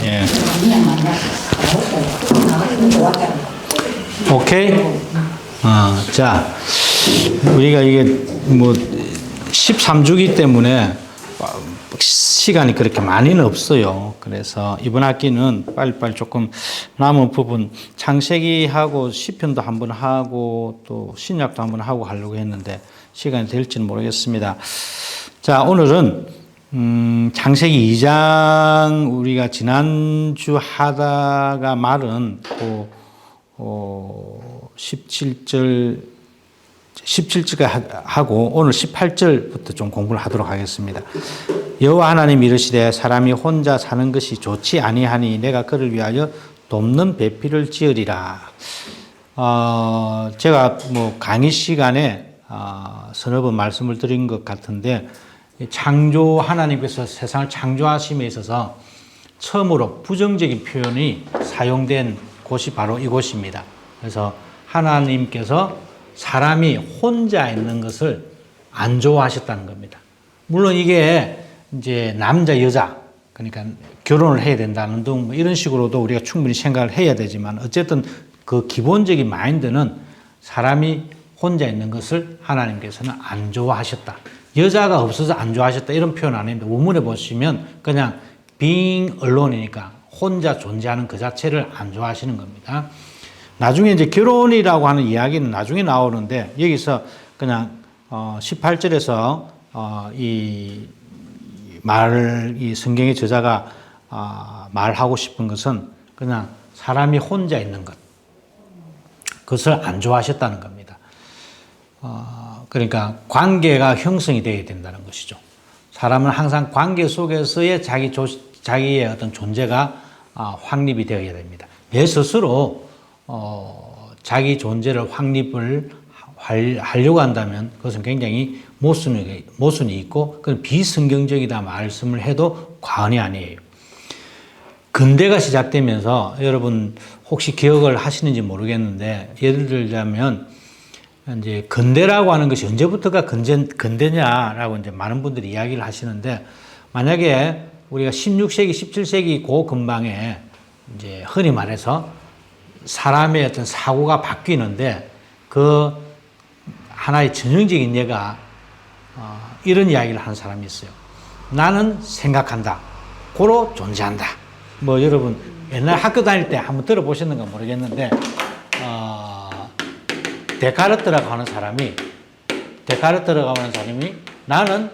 예. 오케이? 자, 우리가 이게 뭐 13주기 때문에 시간이 그렇게 많이는 없어요. 그래서 이번 학기는 빨리빨리 조금 남은 부분 창세기하고 시편도 한번 하고 또 신약도 한번 하고 하려고 했는데 시간이 될지는 모르겠습니다. 자, 오늘은 창세기 2장 우리가 지난주 하다가 말은 17절 하고 오늘 18절부터 좀 공부를 하도록 하겠습니다. 여호와 하나님 이르시되 사람이 혼자 사는 것이 좋지 아니하니 내가 그를 위하여 돕는 배필을 지으리라. 제가 뭐 강의 시간에 서너 번 말씀을 드린 것 같은데 창조 하나님께서 세상을 창조하심에 있어서 처음으로 부정적인 표현이 사용된 곳이 바로 이곳입니다. 그래서 하나님께서 사람이 혼자 있는 것을 안 좋아하셨다는 겁니다. 물론 이게 이제 남자 여자 그러니까 결혼을 해야 된다는 등 뭐 이런 식으로도 우리가 충분히 생각을 해야 되지만 어쨌든 그 기본적인 마인드는 사람이 혼자 있는 것을 하나님께서는 안 좋아하셨다. 여자가 없어서 안 좋아하셨다 이런 표현 안 했는데 원문에 보시면 그냥 being alone이니까 혼자 존재하는 그 자체를 안 좋아하시는 겁니다. 나중에 이제 결혼이라고 하는 이야기는 나중에 나오는데 여기서 그냥 18절에서 이 성경의 저자가 말하고 싶은 것은 그냥 사람이 혼자 있는 것 그것을 안 좋아하셨다는 겁니다. 그러니까 관계가 형성이 되어야 된다는 것이죠. 사람은 항상 관계 속에서의 자기의 어떤 존재가 확립이 되어야 됩니다. 내 스스로 자기 존재를 확립을 하려고 한다면 그것은 굉장히 모순이 있고 그건 비성경적이다 말씀을 해도 과언이 아니에요. 근대가 시작되면서 여러분 혹시 기억을 하시는지 모르겠는데 예를 들자면 이제 근대라고 하는 것이 언제부터가 근대냐라고 이제 많은 분들이 이야기를 하시는데 만약에 우리가 16세기, 17세기 그 근방에 이제 흔히 말해서 사람의 어떤 사고가 바뀌는데 그 하나의 전형적인 예가 이런 이야기를 하는 사람이 있어요. 나는 생각한다. 고로 존재한다. 뭐 여러분 옛날 학교 다닐 때 한번 들어보셨는가 모르겠는데 데카르트라고 하는 사람이 나는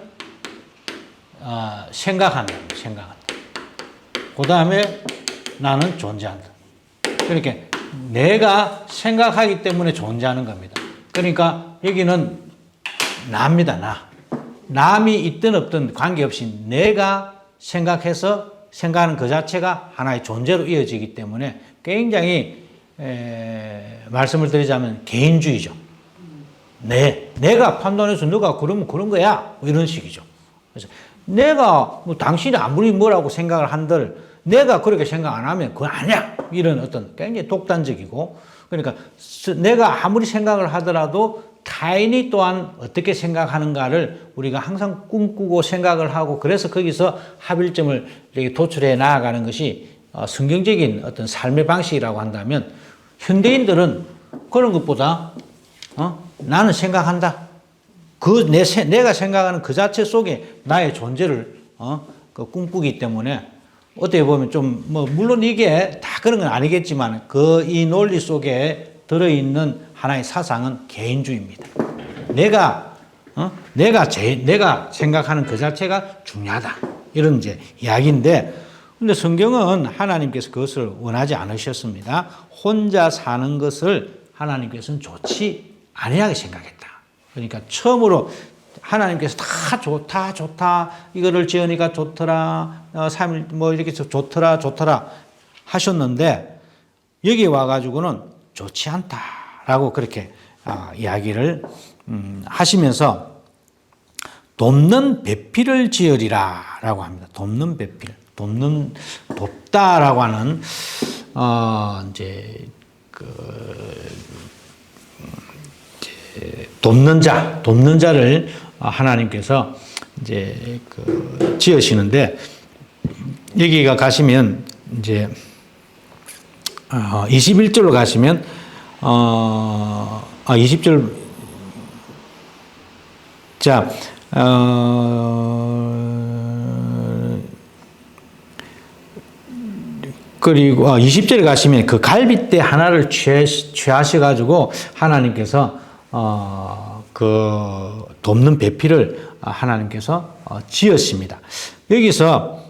생각한다. 그 다음에 나는 존재한다. 그러니까 내가 생각하기 때문에 존재하는 겁니다. 그러니까 여기는 나입니다. 남이 있든 없든 관계없이 내가 생각해서 생각하는 그 자체가 하나의 존재로 이어지기 때문에 굉장히 말씀을 드리자면 개인주의죠. 내가 판단해서 너가 그러면 그런 거야. 뭐 이런 식이죠. 그래서 내가 뭐 당신이 아무리 뭐라고 생각을 한들 내가 그렇게 생각 안 하면 그건 아니야. 이런 어떤 굉장히 독단적이고 그러니까 내가 아무리 생각을 하더라도 타인이 또한 어떻게 생각하는가를 우리가 항상 꿈꾸고 생각을 하고 그래서 거기서 합일점을 도출해 나아가는 것이 성경적인 어떤 삶의 방식이라고 한다면 현대인들은 그런 것보다 나는 생각한다. 내가 생각하는 그 자체 속에 나의 존재를 꿈꾸기 때문에 어떻게 보면 좀 물론 이게 다 그런 건 아니겠지만 이 논리 속에 들어있는 하나의 사상은 개인주의입니다. 내가 생각하는 그 자체가 중요하다. 이런 이제 이야기인데 근데 성경은 하나님께서 그것을 원하지 않으셨습니다. 혼자 사는 것을 하나님께서는 좋지 아니하게 생각했다. 그러니까 처음으로 하나님께서 다 좋다. 이거를 지으니까 좋더라. 3일 뭐 이렇게 좋더라 하셨는데 여기 와가지고는 좋지 않다라고 그렇게 이야기를 하시면서 돕는 배필을 지으리라라고 합니다. 돕는 배필, 돕다라고 하는 돕는 자를 하나님께서 이제 지으시는데 여기가 가시면 이제 21절로 가시면 20절 자 그리고 20절에 가시면 그 갈빗대 하나를 취하셔가지고 하나님께서 그 돕는 배필을 하나님께서 지으십니다. 여기서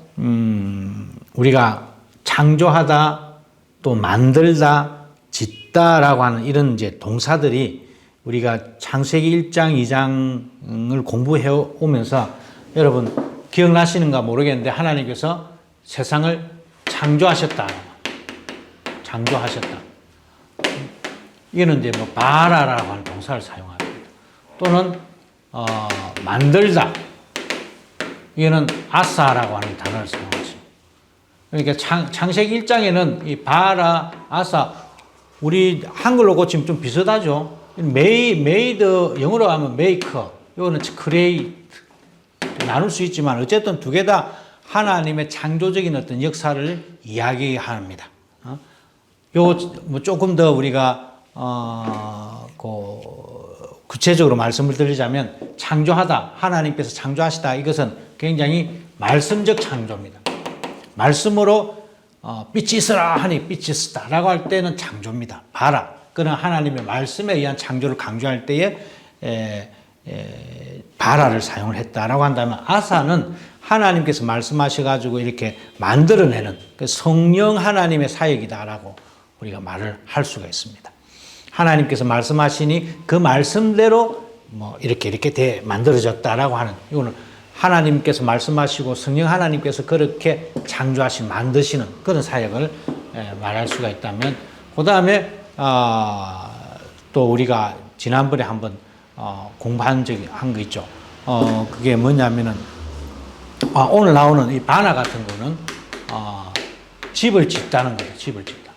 우리가 창조하다 또 만들다 짓다라고 하는 이런 이제 동사들이 우리가 창세기 1장 2장을 공부해 오면서 여러분 기억나시는가 모르겠는데 하나님께서 세상을 창조하셨다. 창조하셨다. 이거는 이제 뭐 바라라고 하는 동사를 사용합니다. 또는 만들다. 이거는 아사라고 하는 단어를 사용하죠. 그러니까 창세기 1장에는 이 바라, 아사 우리 한글로 고치면 좀 비슷하죠. 메이드 영어로 하면 메이커. 이거는 크리에이트 나눌 수 있지만 어쨌든 두 개 다 하나님의 창조적인 어떤 역사를 이야기합니다. 요 뭐 조금 더 우리가 구체적으로 말씀을 드리자면 창조하다, 하나님께서 창조하시다 이것은 굉장히 말씀적 창조입니다. 말씀으로 빛이 있으라 하니 빛이 있었다라고 할 때는 창조입니다. 봐라. 그는 하나님의 말씀에 의한 창조를 강조할 때에 바라를 사용을 했다라고 한다면 아사는 하나님께서 말씀하셔가지고 이렇게 만들어내는 그 성령 하나님의 사역이다라고 우리가 말을 할 수가 있습니다. 하나님께서 말씀하시니 그 말씀대로 뭐 이렇게 만들어졌다라고 하는 이거는 하나님께서 말씀하시고 성령 하나님께서 그렇게 창조하신 만드시는 그런 사역을 말할 수가 있다면 그 다음에 또 우리가 지난번에 한번 공부한 적이 한 거 있죠. 그게 뭐냐면은 오늘 나오는 이 바나 같은 거는 집을 짓다는 거예요. 집을 짓다.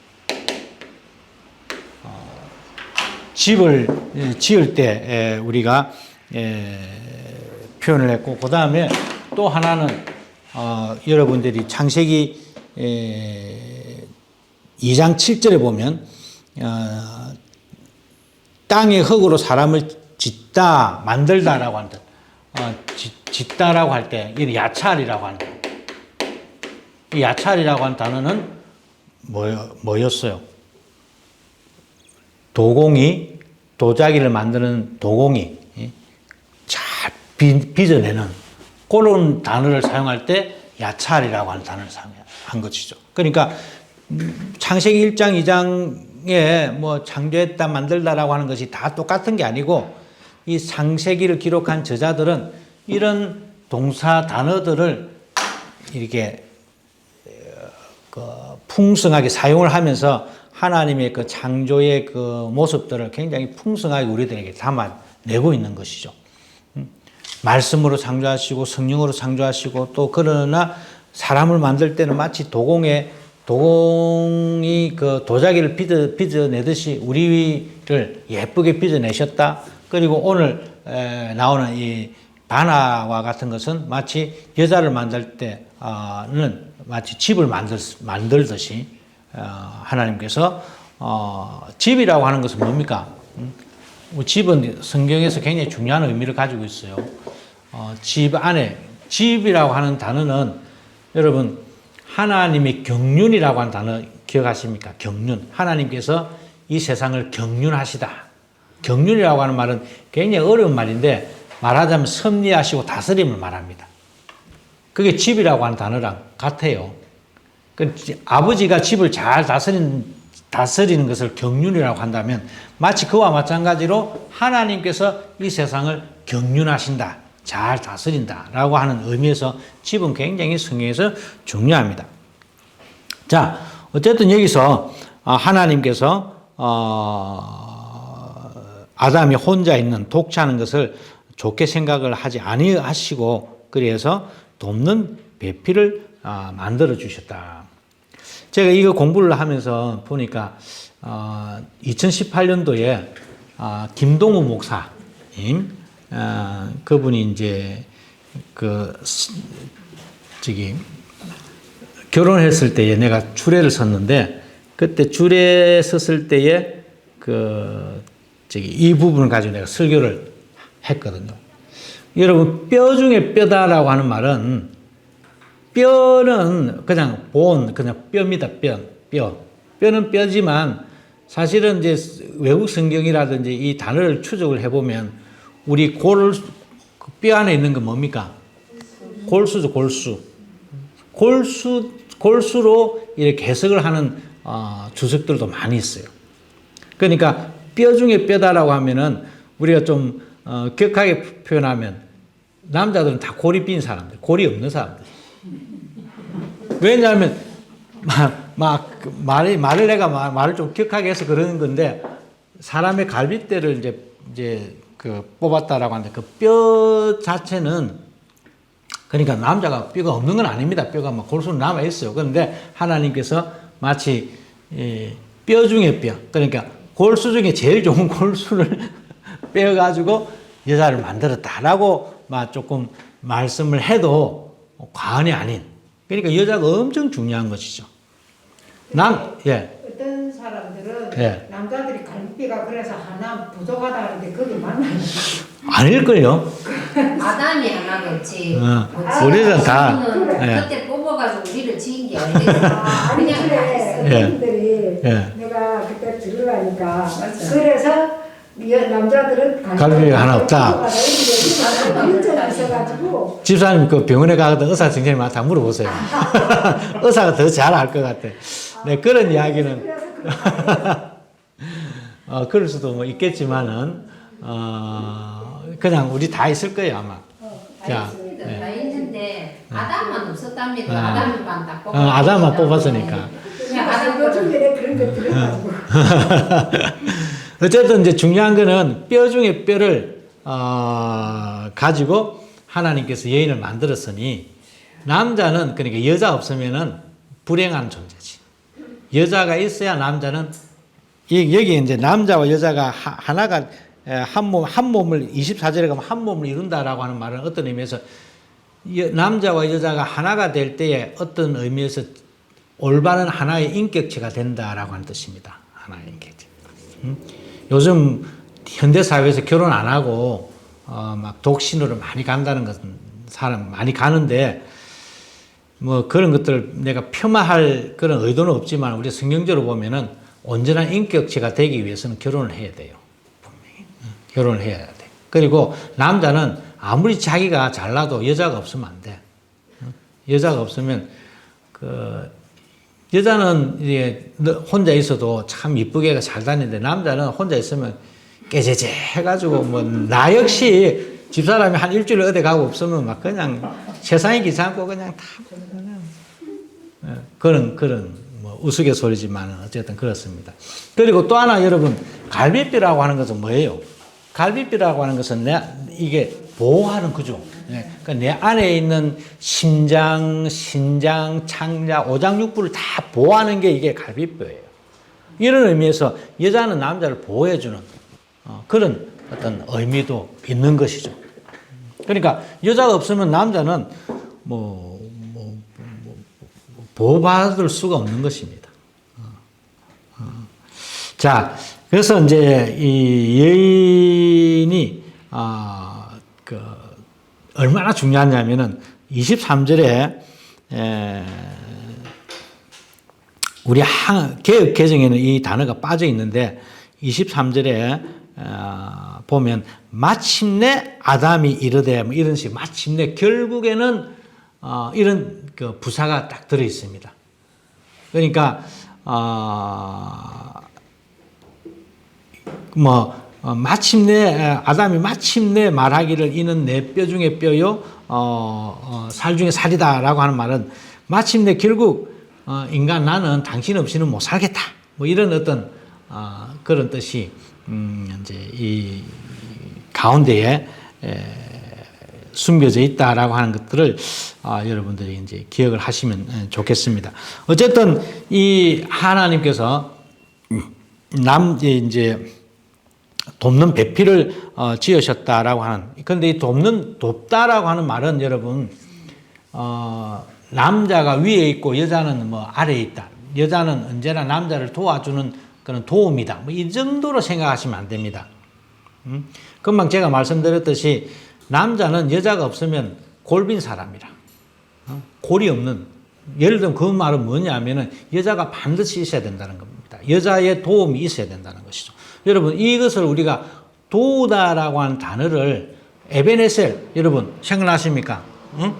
집을 지을 때 우리가 표현을 했고 그 다음에 또 하나는 여러분들이 창세기 2장 7절에 보면 땅의 흙으로 사람을 짓다 만들다라고 한다. 짓다라고 할 때 이는 야찰이라고 한다. 이 야찰이라고 한 단어는 뭐였어요? 도공이 도자기를 만드는 도공이 잘 빚어내는 그런 단어를 사용할 때 야찰이라고 하는 단어를 사용한 것이죠. 그러니까 창세기 1장 2장에 뭐 창조했다 만들다라고 하는 것이 다 똑같은 게 아니고 이 창세기를 기록한 저자들은 이런 동사 단어들을 이렇게 풍성하게 사용을 하면서 하나님의 그 창조의 그 모습들을 굉장히 풍성하게 우리들에게 담아내고 있는 것이죠. 말씀으로 창조하시고 성령으로 창조하시고 또 그러나 사람을 만들 때는 마치 도공이 그 도자기를 빚어내듯이 우리를 예쁘게 빚어내셨다. 그리고 오늘 나오는 이 바나와 같은 것은 마치 여자를 만들 때는 마치 집을 만들듯이 하나님께서 집이라고 하는 것은 뭡니까? 집은 성경에서 굉장히 중요한 의미를 가지고 있어요. 집 안에 집이라고 하는 단어는 여러분 하나님의 경륜이라고 하는 단어 기억하십니까? 경륜. 하나님께서 이 세상을 경륜하시다. 경륜이라고 하는 말은 굉장히 어려운 말인데 말하자면 섭리하시고 다스림을 말합니다. 그게 집이라고 하는 단어랑 같아요. 아버지가 집을 잘 다스리는 것을 경륜이라고 한다면 마치 그와 마찬가지로 하나님께서 이 세상을 경륜하신다. 잘 다스린다라고 하는 의미에서 집은 굉장히 성경에서 중요합니다. 자, 어쨌든 여기서 하나님께서 아담이 혼자 있는 독차하는 것을 좋게 생각을 하지 아니하시고 그래서 돕는 배필을 만들어 주셨다. 제가 이거 공부를 하면서 보니까 2018년도에 김동우 목사님 그분이 이제 결혼했을 때에 내가 주례를 섰는데 그때 주례 섰을 때에 이 부분을 가지고 내가 설교를 했거든요. 여러분, 뼈 중에 뼈다라고 하는 말은 뼈는 그냥 그냥 뼈입니다. 뼈. 뼈는 뼈지만 사실은 이제 외국 성경이라든지 이 단어를 추적을 해보면 우리 뼈 안에 있는 건 뭡니까? 골수죠, 골수. 골수로 이렇게 해석을 하는 주석들도 많이 있어요. 그러니까 뼈 중에 뼈다라고 하면은 우리가 좀 격하게 표현하면 남자들은 다 골이 빈 사람들, 골이 없는 사람들. 왜냐하면 말을 좀 격하게 해서 그러는 건데 사람의 갈빗대를 이제 뽑았다라고 하는데 그 뼈 자체는 그러니까 남자가 뼈가 없는 건 아닙니다. 뼈가 막 골수는 남아 있어요. 그런데 하나님께서 마치 뼈 중에 뼈, 그러니까 골수 중에 제일 좋은 골수를 빼가지고 여자를 만들었다라고 조금 말씀을 해도 과언이 아닌. 그러니까 여자가 엄청 중요한 것이죠. 어떤 사람들은 예. 남자들이 갈비뼈가 그래서 하나 부족하다 하는데 그게 맞나요? 아닐걸요? 아담이 하나겠지. 우리는 다. 그때 뽑아가지고 우리를 지은 게 아니겠어. 아니 그냥 다 했어. 어른들이 예. 내가 그때 들으라니까 그래서 남자들은 갈비뼈가 하나 없다. 그런 적이 있어가지고 집사님 그 병원에 가거든 의사 선생님한테 다 물어보세요. 의사가 더 잘 알 것 같아. 네, 그런 이야기는 그럴 수도 뭐 있겠지만은 그냥 우리 다 있을 거예요 아마. 다 있는데 아담만 없었답니다. 아담만 딱 뽑았. 아담만 뽑았으니까. 아담 중에 그런 거 들어가지고 어쨌든 이제 중요한 거는 뼈 중에 뼈를 가지고 하나님께서 여인을 만들었으니 남자는 그러니까 여자 없으면은 불행한 존재지. 여자가 있어야 남자는 여기 이제 남자와 여자가 하나가 한 몸을 24절에 가면 한 몸을 이룬다라고 하는 말은 어떤 의미에서 남자와 여자가 하나가 될 때에 어떤 의미에서 올바른 하나의 인격체가 된다라고 하는 뜻입니다. 하나의 인격체. 요즘 현대 사회에서 결혼 안 하고 막 독신으로 많이 간다는 것은 사람 많이 가는데 뭐 그런 것들 내가 폄하할 그런 의도는 없지만 우리 성경적으로 보면은 온전한 인격체가 되기 위해서는 결혼을 해야 돼요. 분명히 결혼을 해야 돼. 그리고 남자는 아무리 자기가 잘나도 여자가 없으면 안 돼. 여자가 없으면 여자는 이제 혼자 있어도 참 이쁘게 잘 다니는데 남자는 혼자 있으면 깨제제 해가지고 뭐 나 역시 집사람이 한 일주일 어디 가고 없으면 막 그냥 세상이 귀찮고 그냥 다 그런 뭐 우스갯소리지만 어쨌든 그렇습니다. 그리고 또 하나 여러분 갈비뼈라고 하는 것은 뭐예요? 갈비뼈라고 하는 것은 이게 보호하는 구조. 그러니까 내 안에 있는 심장, 신장, 창자, 오장육부를 다 보호하는 게 이게 갈비뼈예요. 이런 의미에서 여자는 남자를 보호해주는 그런 어떤 의미도 있는 것이죠. 그러니까 여자가 없으면 남자는 보호받을 수가 없는 것입니다. 자, 그래서 이제 이 여인이 얼마나 중요하냐면은 23절에 우리 개역 개정에는 이 단어가 빠져 있는데 23절에 보면 마침내 아담이 이르되 뭐 이런 식 마침내 결국에는 이런 그 부사가 딱 들어 있습니다. 그러니까 마침내 아담이 마침내 말하기를 이는 내 뼈 중에 뼈요 살 중에 살이다라고 하는 말은 마침내 결국 인간 나는 당신 없이는 못 살겠다 뭐 이런 어떤 그런 뜻이 이제 이 가운데에 숨겨져 있다라고 하는 것들을 여러분들이 이제 기억을 하시면 좋겠습니다. 어쨌든 이 하나님께서 이제 돕는 배필을 지으셨다라고 하는. 그런데 이 돕다라고 하는 말은 여러분 남자가 위에 있고 여자는 뭐 아래에 있다. 여자는 언제나 남자를 도와주는 그런 도움이다. 뭐 이 정도로 생각하시면 안 됩니다. 금방 제가 말씀드렸듯이 남자는 여자가 없으면 골빈 사람이라. 골이 없는. 예를 들면 그 말은 뭐냐면은 여자가 반드시 있어야 된다는 겁니다. 여자의 도움이 있어야 된다는 것이죠. 여러분 이것을 우리가 도우다라고 하는 단어를 에베네셀 여러분 생각나십니까? 응?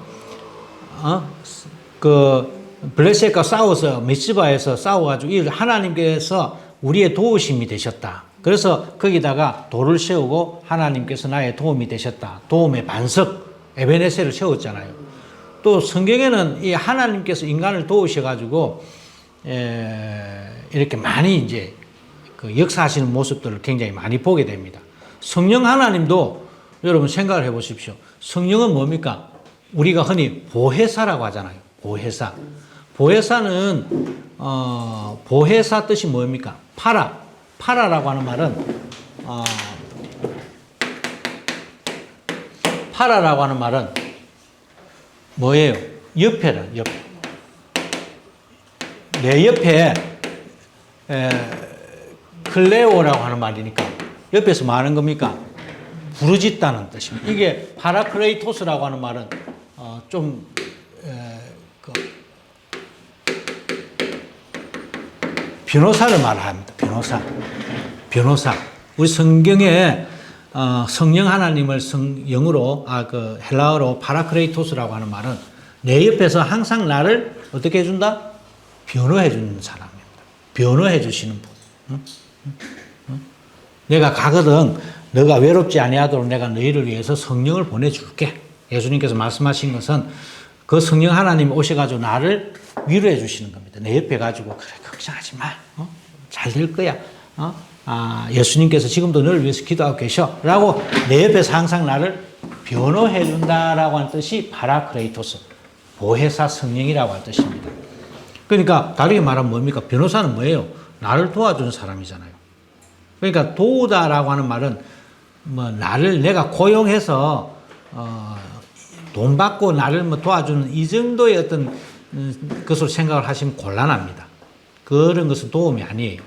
그 블레셋과 싸워서 메시바에서 싸워가지고 이 하나님께서 우리의 도우심이 되셨다. 그래서 거기다가 돌을 세우고 하나님께서 나의 도움이 되셨다. 도움의 반석 에베네셀을 세웠잖아요. 또 성경에는 이 하나님께서 인간을 도우셔가지고 이렇게 많이 이제 그 역사하시는 모습들을 굉장히 많이 보게 됩니다. 성령 하나님도 여러분 생각을 해보십시오. 성령은 뭡니까? 우리가 흔히 보혜사라고 하잖아요. 보혜사. 보혜사는 보혜사 뜻이 뭡니까? 파라라고 하는 말은 파라라고 하는 말은 뭐예요? 옆에라, 옆에. 내 옆에 클레오라고 하는 말이니까 옆에서 뭐 하는 겁니까? 부르짖다는 뜻입니다. 이게 파라크레이토스라고 하는 말은 변호사를 말합니다. 변호사. 우리 성경에 성령 하나님을 영어로 그 헬라어로 파라크레이토스라고 하는 말은 내 옆에서 항상 나를 어떻게 해준다? 변호해 주는 사람입니다. 변호해 주시는 분. 내가 가거든 너가 외롭지 아니하도록 내가 너희를 위해서 성령을 보내줄게. 예수님께서 말씀하신 것은 그 성령 하나님이 오셔가지고 나를 위로해 주시는 겁니다. 내 옆에 가지고 그래 걱정하지 마. 잘 될 거야. 예수님께서 지금도 너를 위해서 기도하고 계셔. 라고 내 옆에서 항상 나를 변호해 준다라고 하는 뜻이 파라크레이토스. 보혜사 성령이라고 하는 뜻입니다. 그러니까 다르게 말하면 뭡니까? 변호사는 뭐예요? 나를 도와주는 사람이잖아요. 그러니까 도우다라고 하는 말은 뭐 나를 내가 고용해서 돈 받고 나를 뭐 도와주는 이 정도의 어떤 것으로 생각을 하시면 곤란합니다. 그런 것은 도움이 아니에요.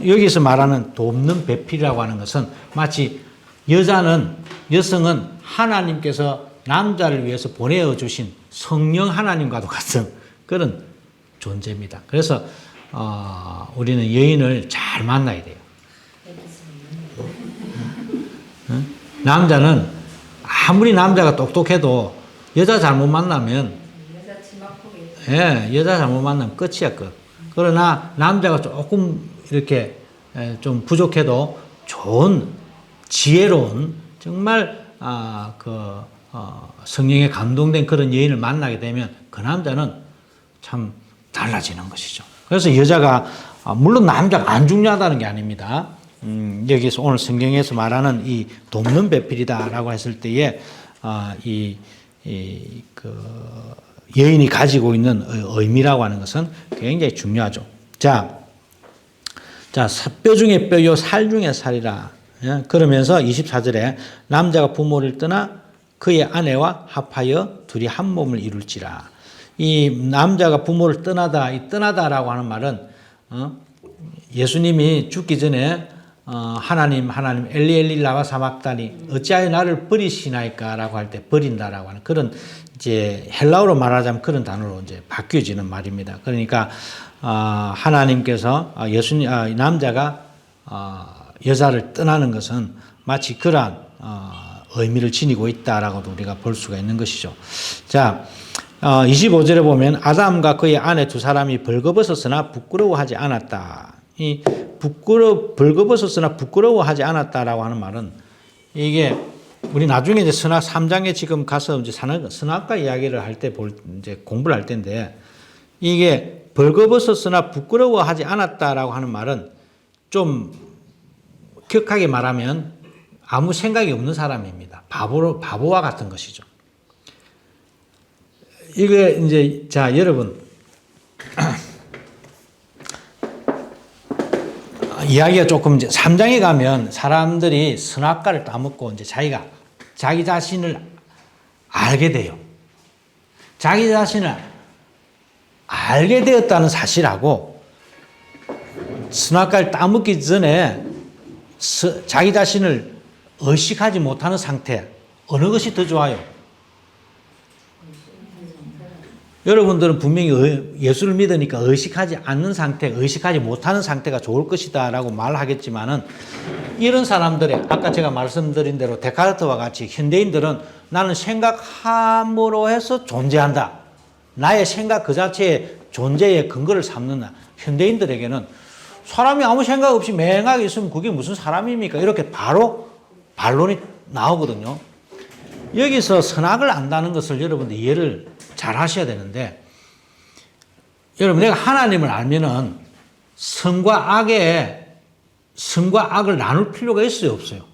여기서 말하는 돕는 배필이라고 하는 것은 마치 여성은 하나님께서 남자를 위해서 보내주신 성령 하나님과도 같은 그런 존재입니다. 그래서 우리는 여인을 잘 만나야 돼요. 남자는 아무리 남자가 똑똑해도 여자 잘못 만나면 여자 잘못 만나면 끝이야 끝. 그러나 남자가 조금 이렇게 좀 부족해도 좋은 지혜로운 정말 성령에 감동된 그런 여인을 만나게 되면 그 남자는 참 달라지는 것이죠. 그래서 여자가 물론 남자가 안 중요하다는 게 아닙니다. 여기서 오늘 성경에서 말하는 이 돕는 배필이다라고 했을 때에 여인이 가지고 있는 의미라고 하는 것은 굉장히 중요하죠. 자, 뼈 중에 뼈요, 살 중에 살이라. 그러면서 24절에 남자가 부모를 떠나 그의 아내와 합하여 둘이 한 몸을 이룰지라. 이 남자가 부모를 이 떠나다라고 하는 말은 예수님이 죽기 전에 하나님 엘리 라마 사박다니 어찌하여 나를 버리시나이까라고 할 때 버린다라고 하는 그런 이제 헬라어로 말하자면 그런 단어로 이제 바뀌어지는 말입니다. 그러니까 하나님께서 남자가 여자를 떠나는 것은 마치 그러한 의미를 지니고 있다라고도 우리가 볼 수가 있는 것이죠. 자, 25절에 보면 아담과 그의 아내 두 사람이 벌거벗었으나 부끄러워하지 않았다. 이 벌거벗었으나 부끄러워하지 않았다라고 하는 말은 이게 우리 나중에 이제 선악 3장에 지금 가서 이제 선악과 이야기를 할 때 이제 공부를 할 텐데 이게 벌거벗었으나 부끄러워하지 않았다라고 하는 말은 좀 격하게 말하면 아무 생각이 없는 사람입니다. 바보와 같은 것이죠. 이게 이제 자 여러분 이야기가 조금 이제 3장에 가면 사람들이 선악과를 따먹고 이제 자기 자신을 알게 돼요. 자기 자신을 알게 되었다는 사실하고 선악과를 따먹기 전에 자기 자신을 의식하지 못하는 상태, 어느 것이 더 좋아요? 여러분들은 분명히 예수를 믿으니까 의식하지 않는 상태, 의식하지 못하는 상태가 좋을 것이다 라고 말하겠지만은 이런 사람들의 아까 제가 말씀드린 대로 데카르트와 같이 현대인들은 나는 생각함으로 해서 존재한다. 나의 생각 그 자체의 존재의 근거를 삼는 현대인들에게는 사람이 아무 생각 없이 맹하게 있으면 그게 무슨 사람입니까? 이렇게 바로 반론이 나오거든요. 여기서 선악을 안다는 것을 여러분들 이해를 잘 하셔야 되는데, 여러분 내가 하나님을 알면은 선과 악을 나눌 필요가 있어요, 없어요?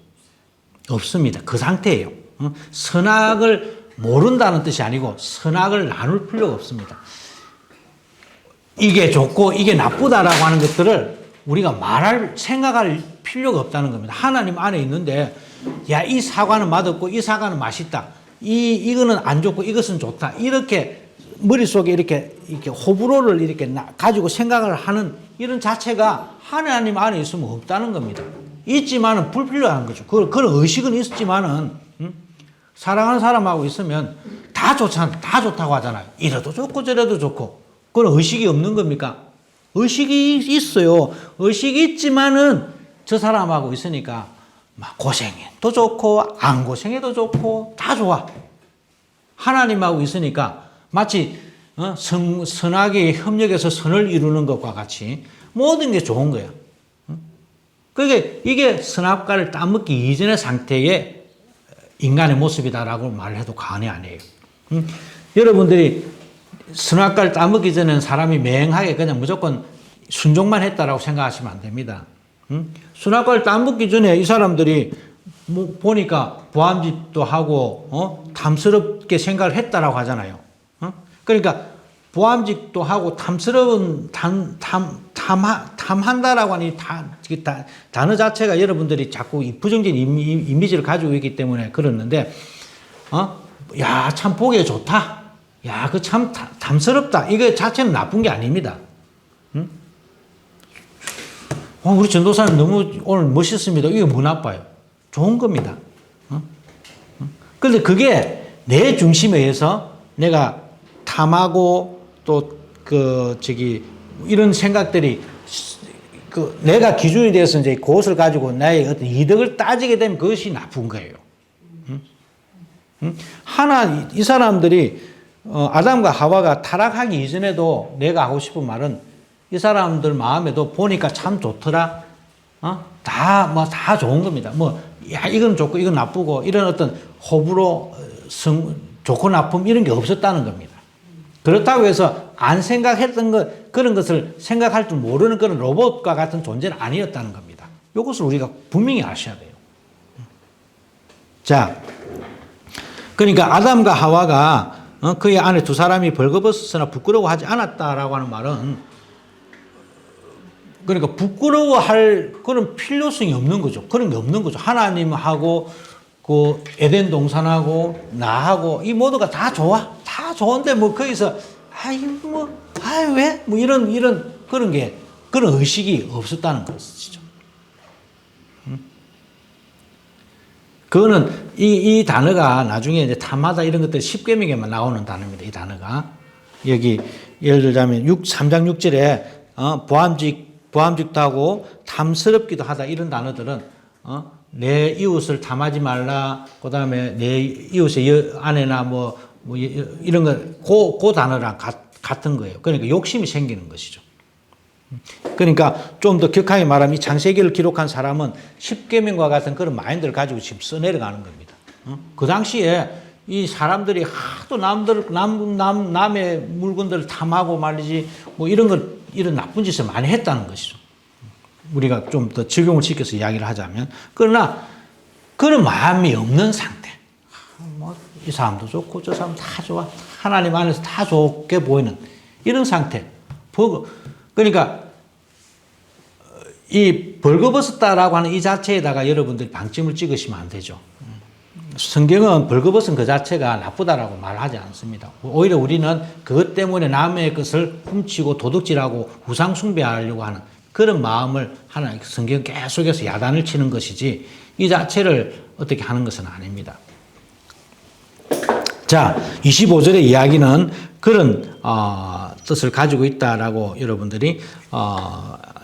없습니다. 그 상태예요. 선악을 모른다는 뜻이 아니고 선악을 나눌 필요가 없습니다. 이게 좋고 이게 나쁘다라고 하는 것들을 우리가 생각할 필요가 없다는 겁니다. 하나님 안에 있는데, 야, 이 사과는 맛없고 이 사과는 맛있다. 이거는 안 좋고 이것은 좋다. 이렇게 머릿속에 이렇게 호불호를 이렇게 가지고 생각을 하는 이런 자체가 하나님 안에 있으면 없다는 겁니다. 있지만은 불필요한 거죠. 그런 의식은 있지만은, 사랑하는 사람하고 있으면 다 좋잖아. 다 좋다고 하잖아요. 이래도 좋고 저래도 좋고. 그건 의식이 없는 겁니까? 의식이 있어요. 의식이 있지만은 저 사람하고 있으니까 막 고생해도 좋고 안 고생해도 좋고 다 좋아. 하나님하고 있으니까 마치 선악이 협력해서 선을 이루는 것과 같이 모든 게 좋은 거예요. 그게 이게 선악과를 따먹기 이전의 상태의 인간의 모습이다라고 말해도 과언이 아니에요. 여러분들이 선악과를 따먹기 전에는 사람이 맹하게 그냥 무조건 순종만 했다라고 생각하시면 안 됩니다. 선악과를 따먹기 전에 이 사람들이 보니까 보암짓도 하고 탐스럽게 생각을 했다라고 하잖아요. 그러니까 보암짓도 하고 탐스러운 탐한다라고 하는 단어 자체가 여러분들이 자꾸 부정적인 이미지를 가지고 있기 때문에 그러는데, 야, 참 보기에 좋다. 야, 그 참 탐스럽다. 이거 자체는 나쁜 게 아닙니다. 우리 전도사님 너무 오늘 멋있습니다. 이게 뭐 나빠요? 좋은 겁니다. 그런데 그게 내 중심에 의해서 내가 탐하고 또 이런 생각들이 내가 기준이 돼서 이제 그것을 가지고 나의 어떤 이득을 따지게 되면 그것이 나쁜 거예요. 이 사람들이 아담과 하와가 타락하기 이전에도 내가 하고 싶은 말은 이 사람들 마음에도 보니까 참 좋더라. 다 좋은 겁니다. 야, 이건 좋고 이건 나쁘고 이런 어떤 호불호, 좋고 나쁨 이런 게 없었다는 겁니다. 그렇다고 해서 안 생각했던 그런 것을 생각할 줄 모르는 그런 로봇과 같은 존재는 아니었다는 겁니다. 이것을 우리가 분명히 아셔야 돼요. 자, 그러니까 아담과 하와가 그의 안에 두 사람이 벌거벗었으나 부끄러워하지 않았다라고 하는 말은, 그러니까 부끄러워할 그런 필요성이 없는 거죠. 그런 게 없는 거죠. 하나님하고 그 에덴 동산하고 나하고 이 모두가 다 좋아. 다 좋은데 거기서 왜? 이런 그런 의식이 없었다는 것이죠. 그거는 이 단어가 나중에 이제 탐하다 이런 것들 10계명에만 나오는 단어입니다. 이 단어가. 여기 예를 들자면 3장 6절에 보암직도 하고 탐스럽기도 하다 이런 단어들은 내 이웃을 탐하지 말라. 그다음에 내 이웃의 아내나 이런 그 단어랑 같은 거예요. 그러니까 욕심이 생기는 것이죠. 그러니까 좀 더 격하게 말하면 이 창세기를 기록한 사람은 10계명과 같은 그런 마인드를 가지고 지금 써내려가는 겁니다. 그 당시에 이 사람들이 하도 남의 물건들을 탐하고 말이지 이런 나쁜 짓을 많이 했다는 것이죠. 우리가 좀 더 적용을 시켜서 이야기를 하자면, 그러나 그런 마음이 없는 상태. 이 사람도 좋고 저 사람 다 좋아. 하나님 안에서 다 좋게 보이는 이런 상태. 그러니까 이 벌거벗었다라고 하는 이 자체에다가 여러분들이 방점을 찍으시면 안 되죠. 성경은 벌거벗은 그 자체가 나쁘다라고 말하지 않습니다. 오히려 우리는 그것 때문에 남의 것을 훔치고 도둑질하고 우상 숭배하려고 하는 그런 마음을 하나 성경 계속해서 야단을 치는 것이지 이 자체를 어떻게 하는 것은 아닙니다. 자, 25절의 이야기는 그런 뜻을 가지고 있다라고 여러분들이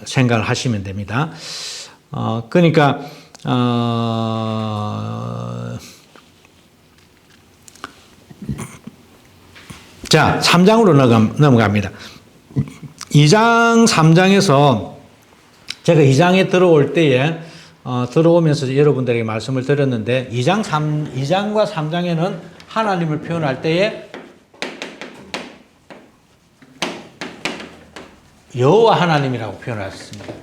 생각을 하시면 됩니다. 그러니까 자, 3장으로 넘어갑니다. 2장, 3장에서 제가 2장에 들어올 때에 들어오면서 여러분들에게 말씀을 드렸는데 2장과 3장에는 하나님을 표현할 때에 여호와 하나님이라고 표현했습니다.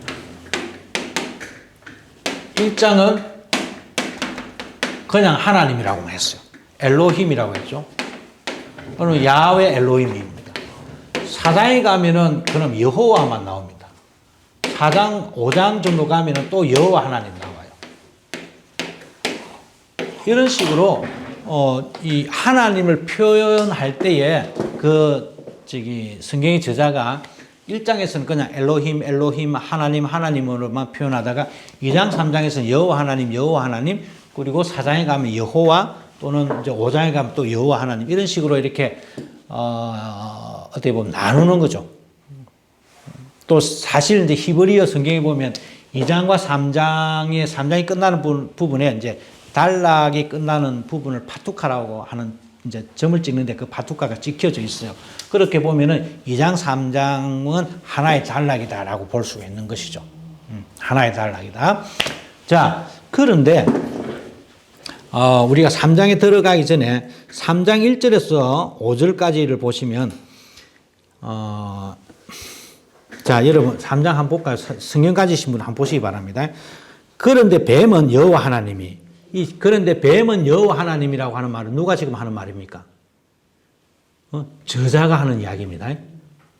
1장은 그냥 하나님이라고 했어요. 엘로힘이라고 했죠. 그럼 야훼 엘로힘입니다. 4장에 가면은 그럼 여호와만 나옵니다. 4장, 5장 정도 가면은 또 여호와 하나님 나와요. 이런 식으로 이 하나님을 표현할 때에 성경의 저자가 1장에서는 그냥 엘로힘 하나님으로만 표현하다가 2장, 3장에서는 여호와 하나님 그리고 4장에 가면 여호와 또는 이제 5장에 가면 또 여호와 하나님 이런 식으로 이렇게 어떻게 보면 나누는 거죠. 또 사실 이제 히브리어 성경에 보면 2장과 3장이 끝나는 부분에 이제 단락이 끝나는 부분을 파투카라고 하는 이제 점을 찍는데 그 파투카가 찍혀져 있어요. 그렇게 보면은 2장, 3장은 하나의 단락이다라고 볼 수가 있는 것이죠. 하나의 단락이다. 자, 그런데 우리가 3장에 들어가기 전에 3장 1절에서 5절까지를 보시면 자, 여러분 3장 한번 볼까요? 성경 가지신 분 한번 보시기 바랍니다. 그런데 뱀은 여호와 하나님이 그런데 뱀은 여호와 하나님이라고 하는 말은 누가 지금 하는 말입니까? 저자가 하는 이야기입니다.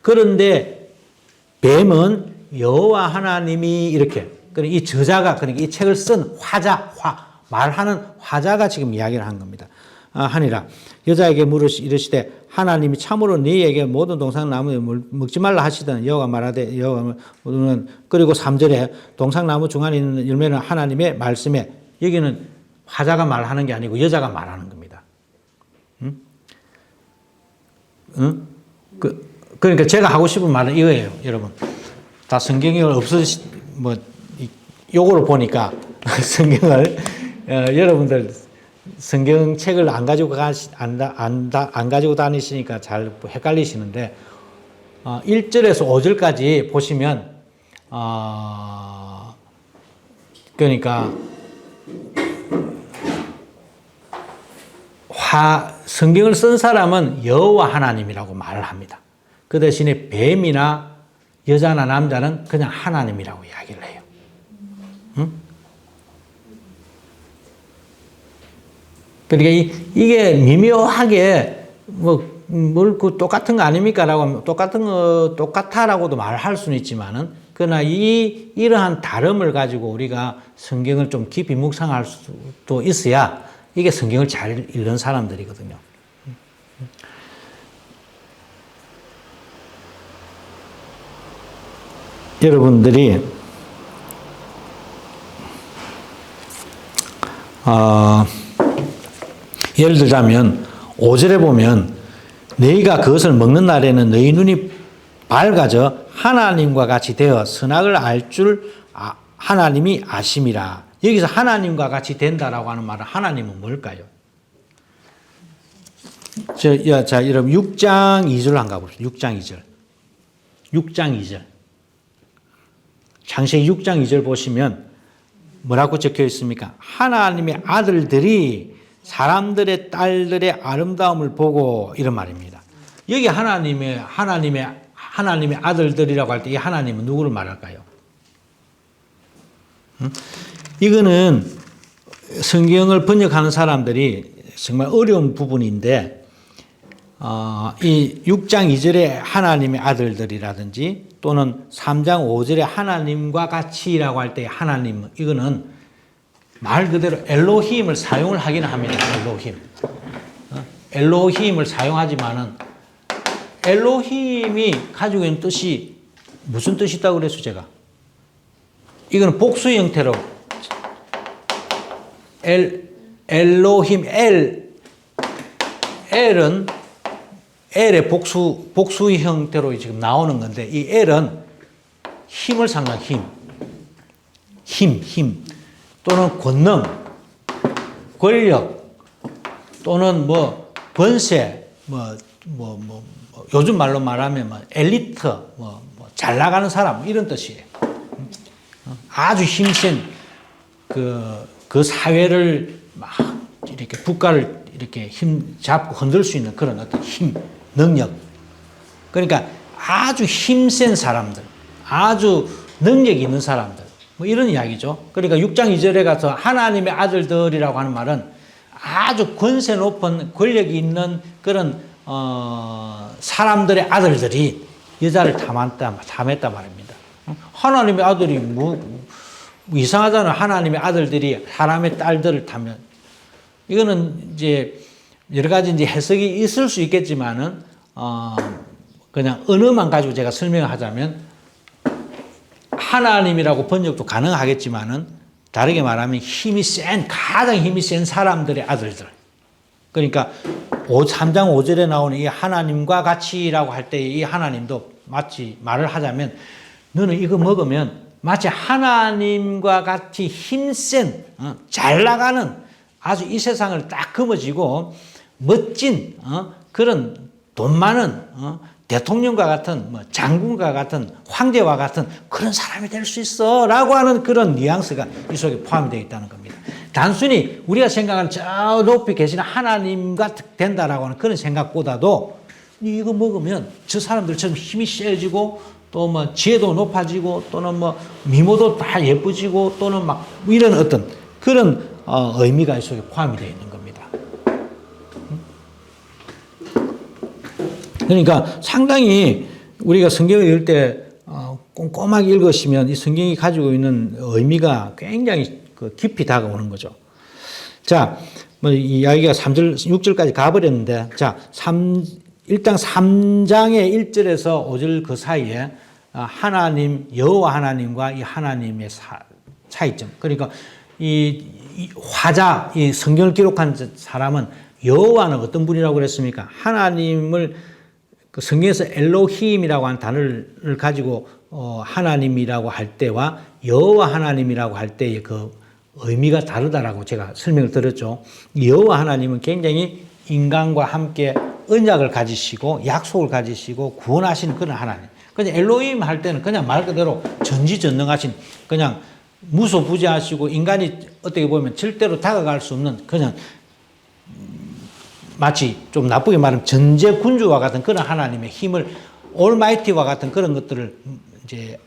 그런데 뱀은 여호와 하나님이 이렇게 이 저자가 그러니까 이 책을 쓴 말하는 화자가 지금 이야기를 한 겁니다. 하니라 여자에게 이르시되 하나님이 참으로 너희에게 모든 동상나무 먹지 말라 하시던 여호와가 말하되 여호와는 그리고 3절에 동상나무 중앙에 있는 열매는 하나님의 말씀에 여기는 화자가 말하는 게 아니고 여자가 말하는 겁니다. 그러니까 제가 하고 싶은 말은 이거예요, 여러분. 다 성경이 요거를 보니까 성경을 여러분들 성경책을 안 가지고 안 가지고 다니시니까 잘 헷갈리시는데 1절에서 5절까지 보시면 그러니까 성경을 쓴 사람은 여호와 하나님이라고 말을 합니다. 그 대신에 뱀이나 여자나 남자는 그냥 하나님이라고 이야기를 해요. 그러니까 이게 미묘하게 똑같은 거 아닙니까? 라고 하면 똑같아라고도 말할 수는 있지만은 그러나 이러한 다름을 가지고 우리가 성경을 좀 깊이 묵상할 수도 있어야 이게 성경을 잘 읽는 사람들이거든요. 여러분들이 예를 들자면 5절에 보면 너희가 그것을 먹는 날에는 너희 눈이 밝아져 하나님과 같이 되어 선악을 알 줄 하나님이 아심이라. 여기서 하나님과 같이 된다라고 하는 말은 하나님은 뭘까요? 자, 여러분 6장 2절 한번 가봅시다. 6장 2절. 6장 2절. 창세기 6장 2절 보시면 뭐라고 적혀 있습니까? 하나님의 아들들이 사람들의 딸들의 아름다움을 보고 이런 말입니다. 여기 하나님의 아들들이라고 할 때 이 하나님은 누구를 말할까요? 이거는 성경을 번역하는 사람들이 정말 어려운 부분인데 이 6장 2절에 하나님의 아들들이라든지 또는 3장 5절에 하나님과 같이라고 할 때 하나님 이거는 말 그대로 엘로힘을 사용을 하기는 합니다. 엘로힘. 엘로힘을 사용하지만은 엘로힘이 가지고 있는 뜻이 무슨 뜻이 있다고 그랬어요, 제가? 이거는 복수 형태로 엘로힘, 엘은 엘의 복수 형태로 지금 나오는 건데, 이 엘은 힘을 상징하는 힘 또는 권능, 권력 또는 뭐 권세, 요즘 말로 말하면 뭐 엘리트, 잘 나가는 사람 이런 뜻이에요. 아주 힘센 그 사회를 막 이렇게 국가를 이렇게 힘 잡고 흔들 수 있는 그런 어떤 힘, 능력. 그러니까 아주 힘센 사람들, 아주 능력이 있는 사람들, 뭐 이런 이야기죠. 그러니까 6장 2절에 가서 하나님의 아들들이라고 하는 말은 아주 권세 높은 권력이 있는 그런 사람들의 아들들이 여자를 탐했다 말입니다. 하나님의 아들이 뭐 이상하잖아요. 하나님의 아들들이 사람의 딸들을 타면 이거는 이제 여러 가지 이제 해석이 있을 수 있겠지만은 그냥 언어만 가지고 제가 설명을 하자면 하나님이라고 번역도 가능하겠지만은 다르게 말하면 가장 힘이 센 사람들의 아들들. 그러니까 3장 5절에 나오는 이 하나님과 같이라고 할 때 이 하나님도 마치 말을 하자면 너는 이거 먹으면 마치 하나님과 같이 힘센 잘 나가는 아주 이 세상을 딱 거머쥐고 멋진 그런 돈 많은 대통령과 같은 장군과 같은 황제와 같은 그런 사람이 될 수 있어 라고 하는 그런 뉘앙스가 이 속에 포함이 되어 있다는 겁니다. 단순히 우리가 생각하는 저 높이 계시는 하나님과 된다라고 하는 그런 생각보다도 이거 먹으면 저 사람들처럼 힘이 세지고 또 뭐 지혜도 높아지고 또는 뭐 미모도 다 예뻐지고 또는 막 이런 어떤 그런 의미가 이 속에 포함이 되어 있는 겁니다. 그러니까 상당히 우리가 성경을 읽을 때 꼼꼼하게 읽으시면 이 성경이 가지고 있는 의미가 굉장히 깊이 다가오는 거죠. 자, 뭐 이 이야기가 3절, 6절까지 가버렸는데, 자, 일단 3장의 1절에서 5절 그 사이에 하나님, 여호와 하나님과 이 하나님의 차이점. 그러니까 이 화자, 이 성경을 기록한 사람은 여호와는 어떤 분이라고 그랬습니까? 하나님을 그 성경에서 엘로힘이라고 하는 단어를 가지고 하나님이라고 할 때와 여호와 하나님이라고 할 때의 그 의미가 다르다라고 제가 설명을 드렸죠. 여호와 하나님은 굉장히 인간과 함께 언약을 가지시고 약속을 가지시고 구원하시는 그런 하나님. 그냥 엘로힘 할 때는 그냥 말 그대로 전지전능하신 그냥 무소부재하시고 인간이 어떻게 보면 절대로 다가갈 수 없는 그냥 마치 좀 나쁘게 말하면 전제군주와 같은 그런 하나님의 힘을 올마이티와 같은 그런 것들을 이제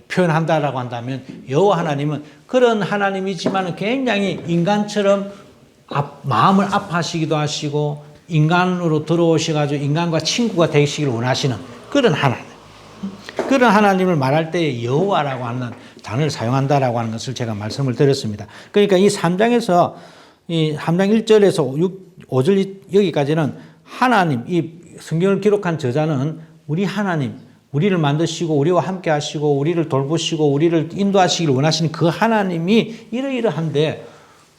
표현한다라고 한다면 여호와 하나님은 그런 하나님이지만 굉장히 인간처럼 마음을 아파하시기도 하시고 인간으로 들어오셔가지고 인간과 친구가 되시기를 원하시는 그런 하나님. 그런 하나님을 말할 때 여호와라고 하는 단어를 사용한다라고 하는 것을 제가 말씀을 드렸습니다. 그러니까 이 3장에서 이 3장 1절에서 5절 여기까지는 하나님, 이 성경을 기록한 저자는 우리 하나님, 우리를 만드시고 우리와 함께 하시고 우리를 돌보시고 우리를 인도하시기를 원하시는 그 하나님이 이러이러한데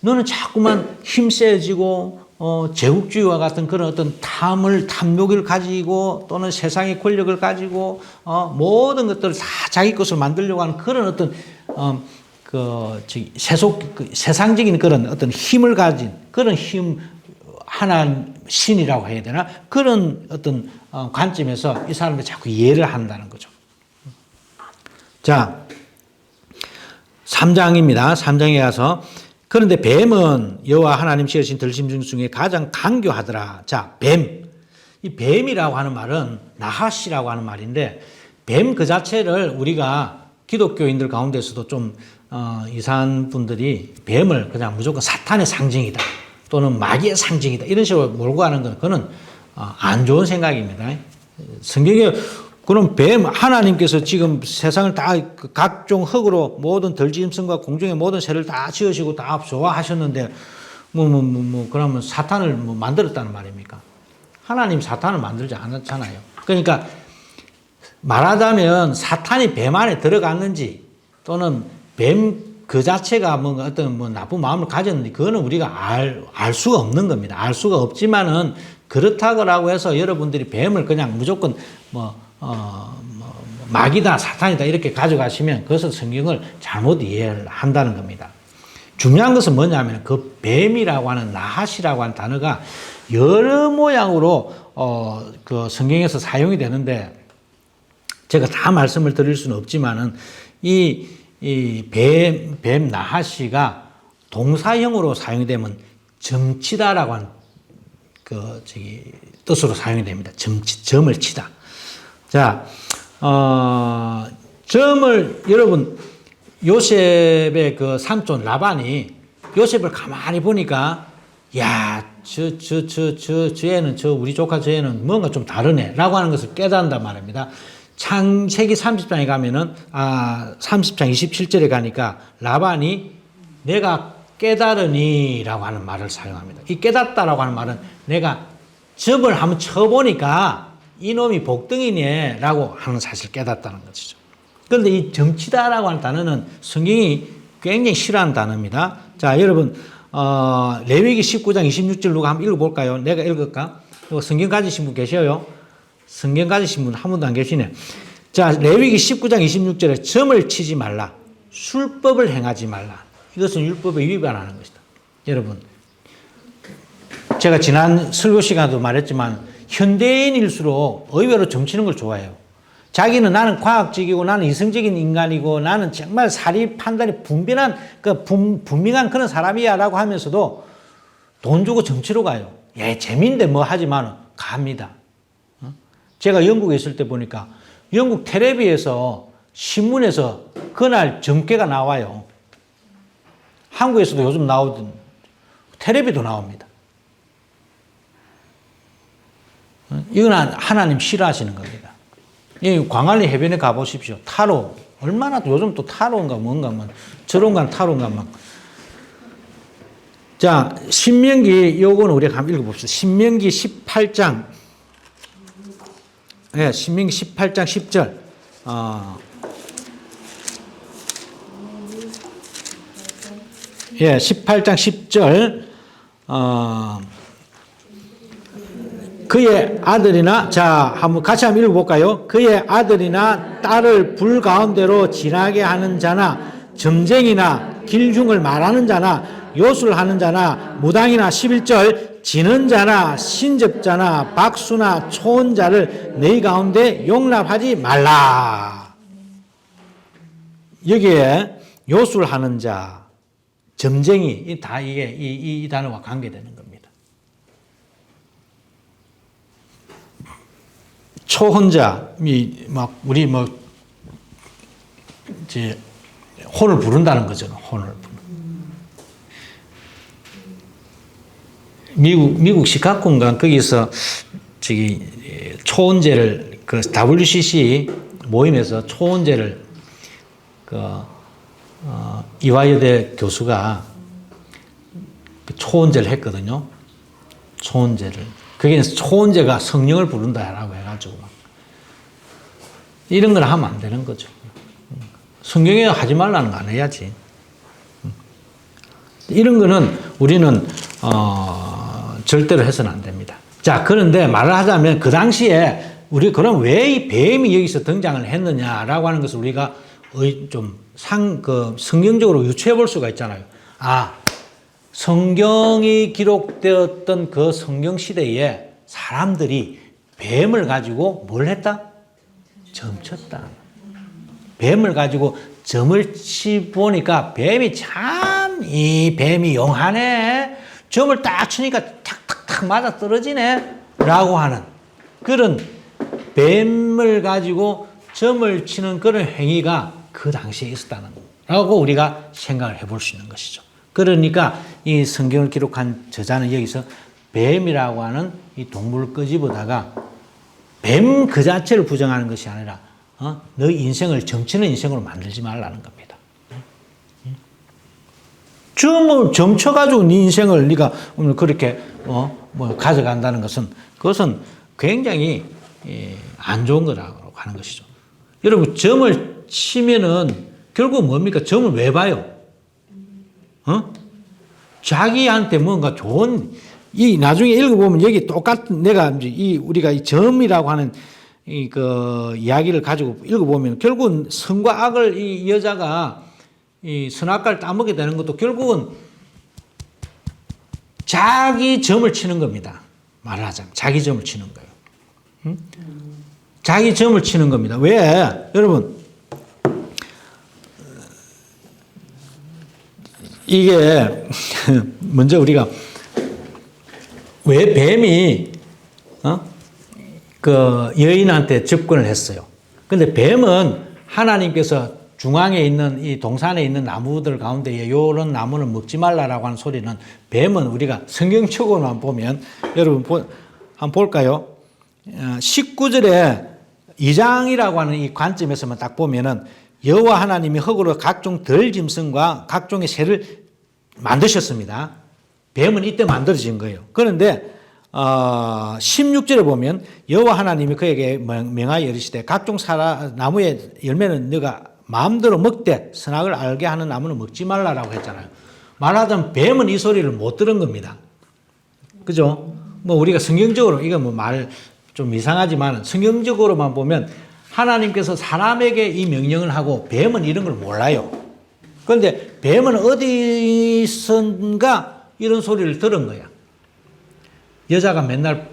너는 자꾸만 힘세지고 제국주의와 같은 그런 어떤 탐욕을 가지고 또는 세상의 권력을 가지고 모든 것들을 다 자기 것으로 만들려고 하는 그런 어떤 세상적인 그런 어떤 힘을 가진 그런 힘 하나 신이라고 해야 되나 그런 어떤 관점에서 이 사람들 자꾸 이해를 한다는 거죠. 자, 3장입니다. 3장에 가서 그런데 뱀은 여호와 하나님 지으신 들짐승 중에 가장 강교하더라. 자, 뱀. 이 뱀이라고 하는 말은 나하시라고 하는 말인데 뱀 그 자체를 우리가 기독교인들 가운데서도 좀 이상한 분들이 뱀을 그냥 무조건 사탄의 상징이다. 또는 마귀의 상징이다. 이런 식으로 몰고 가는 건 그거는 안 좋은 생각입니다. 성경에 그럼 뱀, 하나님께서 지금 세상을 다 각종 흙으로 모든 덜지임승과 공중의 모든 새를 다 지으시고 다 조화하셨는데, 그러면 사탄을 만들었다는 말입니까? 하나님 사탄을 만들지 않았잖아요. 그러니까 말하자면 사탄이 뱀 안에 들어갔는지 또는 뱀 그 자체가 어떤 나쁜 마음을 가졌는지 그거는 우리가 알 수가 없는 겁니다. 알 수가 없지만은 그렇다고 해서 여러분들이 뱀을 그냥 무조건 마귀다 사탄이다 이렇게 가져가시면 그것은 성경을 잘못 이해를 한다는 겁니다. 중요한 것은 뭐냐면 그 뱀이라고 하는 나핫이라고 하는 단어가 여러 모양으로 그 성경에서 사용이 되는데 제가 다 말씀을 드릴 수는 없지만은 이 뱀 나핫이가 동사형으로 사용이 되면 점치다라고 하는 뜻으로 사용이 됩니다. 점을 치다. 자, 점을 여러분 요셉의 그 삼촌 라반이 요셉을 가만히 보니까 야, 쟤는 우리 조카 쟤는 뭔가 좀 다르네라고 하는 것을 깨닫는단 말입니다. 창세기 30장에 가면은 30장 27절에 가니까 라반이 내가 깨달으니라고 하는 말을 사용합니다. 이 깨닫다라고 하는 말은 내가 접을 한번 쳐보니까 이놈이 복덩이네라고 하는 사실을 깨닫다는 것이죠. 그런데 이 점치다라고 하는 단어는 성경이 굉장히 싫어하는 단어입니다. 자, 여러분 레위기 19장 26절 누가 한번 읽어볼까요? 내가 읽을까? 성경 가지신 분 계셔요? 성경 가지신 분 한 분도 안 계시네. 자, 레위기 19장 26절에 점을 치지 말라. 술법을 행하지 말라. 이것은 율법에 위반하는 것이다. 여러분, 제가 지난 설교 시간에도 말했지만 현대인일수록 의외로 점치는 걸 좋아해요. 자기는 나는 과학적이고 나는 이성적인 인간이고 나는 정말 사리 판단이 분명한 그런 사람이야 라고 하면서도 돈 주고 점치러 가요. 예, 재미인데 뭐 하지만 갑니다. 제가 영국에 있을 때 보니까 영국 텔레비에서 신문에서 그날 점괘가 나와요. 한국에서도 요즘 나오던 텔레비도 나옵니다. 이건 하나님 싫어하시는 겁니다. 이 광안리 해변에 가보십시오. 타로. 얼마나 요즘 또 타로인가 뭔가 저런가 타로인가 막. 자, 신명기 요거는 우리가 한번 읽어봅시다. 신명기 18장. 예, 신명기 18장 10절. 예, 18장 10절. 그의 아들이나, 자, 같이 한번 읽어볼까요? 그의 아들이나 딸을 불 가운데로 지나게 하는 자나, 점쟁이나 길중을 말하는 자나, 요술하는 자나, 무당이나 11절, 지는 자나, 신접자나, 박수나, 초혼자를 너희 가운데 용납하지 말라. 여기에 요술하는 자, 점쟁이, 다 이게 이 단어와 관계되는 겁니다. 초혼자, 우리 혼을 부른다는 거죠. 혼을 부르는. 미국 시카고인가 거기서 초혼제를 그 WCC 모임에서 초혼제를 이화여대 교수가 초혼제를 했거든요. 초혼제를. 그게 초혼제가 성령을 부른다라고 해가지고 이런 걸 하면 안 되는 거죠. 성경에 하지 말라는 거 안 해야지. 이런 거는 우리는 절대로 해서는 안 됩니다. 자, 그런데 말을 하자면 그 당시에 우리 그럼 왜 이 뱀이 여기서 등장을 했느냐라고 하는 것을 우리가 좀 성경적으로 유추해 볼 수가 있잖아요. 성경이 기록되었던 그 성경 시대에 사람들이 뱀을 가지고 뭘 했다? 점쳤다. 뱀을 가지고 점을 치보니까 이 뱀이 용하네. 점을 딱 치니까 탁탁탁 맞아 떨어지네. 라고 하는 그런 뱀을 가지고 점을 치는 그런 행위가 그 당시에 있었다는 거라고 우리가 생각을 해볼 수 있는 것이죠. 그러니까 이 성경을 기록한 저자는 여기서 뱀이라고 하는 이 동물을 끄집어다가 뱀 그 자체를 부정하는 것이 아니라 너 인생을 점치는 인생으로 만들지 말라는 겁니다. 점을 점쳐가지고 네 인생을 네가 오늘 그렇게 뭐 가져간다는 것은 그것은 굉장히 안 좋은 거라고 하는 것이죠. 여러분 점을 치면은 결국 뭡니까? 점을 왜 봐요? 자기한테 뭔가 좋은 이 나중에 읽어보면 여기 똑같은 내가 이제 우리가 이 점이라고 하는 그 이야기를 가지고 읽어보면 결국은 선과 악을 이 여자가 이 선악과를 따먹게 되는 것도 결국은 자기 점을 치는 겁니다. 말하자면 자기 점을 치는 거예요. 자기 점을 치는 겁니다. 왜? 여러분 이게 먼저 우리가 왜 뱀이 그 여인한테 접근을 했어요. 근데 뱀은 하나님께서 중앙에 있는 이 동산에 있는 나무들 가운데 이런 나무는 먹지 말라라고 하는 소리는 뱀은 우리가 성경적으로만 보면 여러분 한번 볼까요? 19절에 2장이라고 하는 이 관점에서만 딱 보면은 여호와 하나님이 흙으로 각종 덜짐승과 각종의 새를 만드셨습니다. 뱀은 이때 만들어진 거예요. 그런데 16절에 보면 여호와 하나님이 그에게 명하여 이르시되 각종 나무의 열매는 너가 마음대로 먹되 선악을 알게 하는 나무는 먹지 말라라고 했잖아요. 말하자면 뱀은 이 소리를 못 들은 겁니다. 그죠? 뭐 우리가 성경적으로 이거 뭐 말 좀 이상하지만 성경적으로만 보면 하나님께서 사람에게 이 명령을 하고 뱀은 이런 걸 몰라요. 그런데 뱀은 어디선가 이런 소리를 들은 거야. 여자가 맨날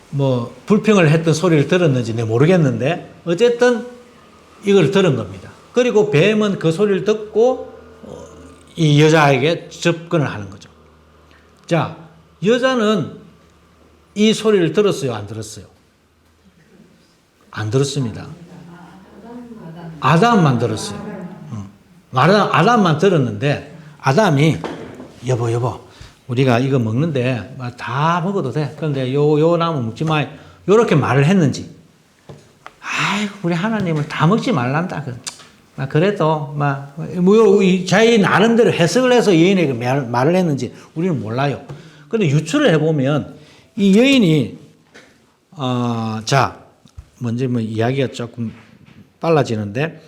뭐 불평을 했던 소리를 들었는지 내가 모르겠는데 어쨌든 이걸 들은 겁니다. 그리고 뱀은 그 소리를 듣고 이 여자에게 접근을 하는 거죠. 자, 여자는 이 소리를 들었어요? 안 들었어요? 안 들었습니다. 아담만 들었어요. 아담만 들었는데 아담이 여보 우리가 이거 먹는데 다 먹어도 돼. 그런데 요 나무 먹지 마. 요렇게 말을 했는지 아이고 우리 하나님은 다 먹지 말란다. 그래도 자기 나름대로 해석을 해서 여인에게 말을 했는지 우리는 몰라요. 그런데 유추를 해보면 이 여인이 자 먼저 뭐 이야기가 조금 빨라지는데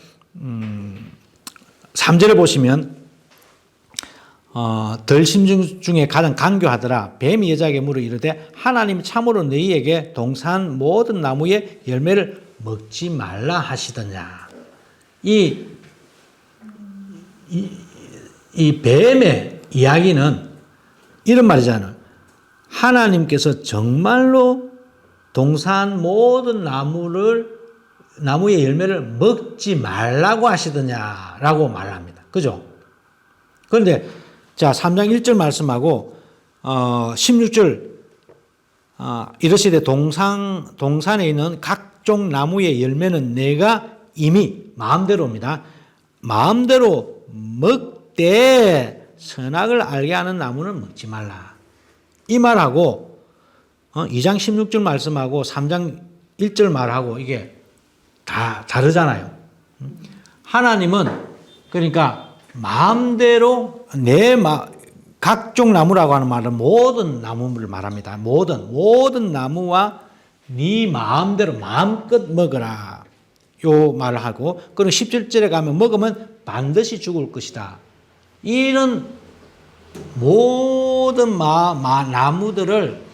3절에 보시면 덜심중 중에 가장 강교하더라. 뱀이 여자에게 물어 이르되 하나님이 참으로 너희에게 동산 모든 나무의 열매를 먹지 말라 하시더냐. 이 뱀의 이야기는 이런 말이잖아요. 하나님께서 정말로 동산 모든 나무의 열매를 먹지 말라고 하시더냐라고 말합니다. 그죠? 그런데 자 3장 1절 말씀하고 16절 이르시되 동산에 있는 각종 나무의 열매는 내가 이미 마음대로입니다. 마음대로 먹되 선악을 알게 하는 나무는 먹지 말라. 이 말하고 2장 16절 말씀하고 3장 1절 말하고 이게 다 다르잖아요. 하나님은 그러니까 마음대로 각종 나무라고 하는 말은 모든 나무를 말합니다. 모든 나무와 네 마음대로 마음껏 먹어라. 요 말을 하고 그리고 17절에 가면 먹으면 반드시 죽을 것이다. 이런 모든 나무들을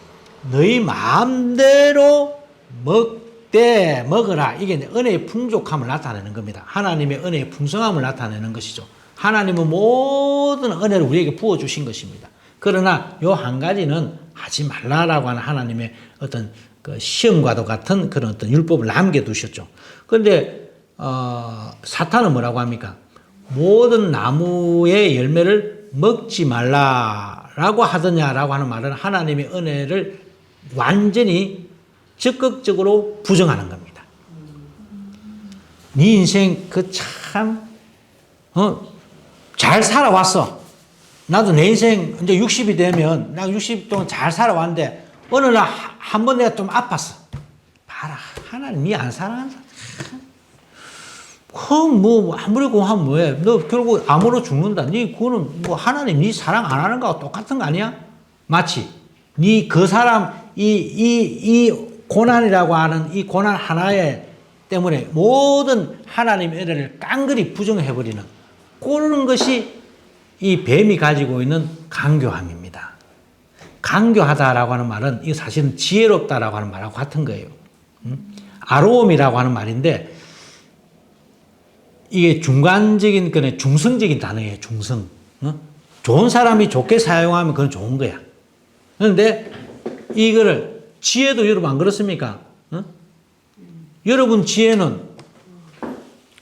너희 마음대로 먹어라. 이게 은혜의 풍족함을 나타내는 겁니다. 하나님의 은혜의 풍성함을 나타내는 것이죠. 하나님은 모든 은혜를 우리에게 부어주신 것입니다. 그러나 요 한 가지는 하지 말라라고 하는 하나님의 어떤 그 시험과도 같은 그런 어떤 율법을 남겨두셨죠. 그런데 사탄은 뭐라고 합니까? 모든 나무의 열매를 먹지 말라라고 하더냐라고 하는 말은 하나님의 은혜를 완전히 적극적으로 부정하는 겁니다. 네 인생 잘 살아왔어. 나도 내 인생 이제 60이 되면 나 60 동안 잘 살아왔는데 어느 날 한 번 내가 좀 아팠어. 봐라. 하나님이 안 사랑하는 사람. 그럼 뭐 아무리 고하면 뭐해? 너 결국 암으로 죽는다. 니 그거는 뭐 하나님 니 사랑 안 하는 거하고 똑같은 거 아니야? 마치 니 그 사람 이 고난이라고 하는 이 고난 하나에 때문에 모든 하나님의 은혜를 깡그리 부정해버리는 그런 것이 이 뱀이 가지고 있는 강교함입니다. 강교하다라고 하는 말은 이 사실은 지혜롭다라고 하는 말하고 같은 거예요. 아로움이라고 하는 말인데 이게 중간적인 거는 중성적인 단어예요. 중성. 좋은 사람이 좋게 사용하면 그건 좋은 거야. 그런데 이거를 지혜도 여러분 안 그렇습니까? 여러분 지혜는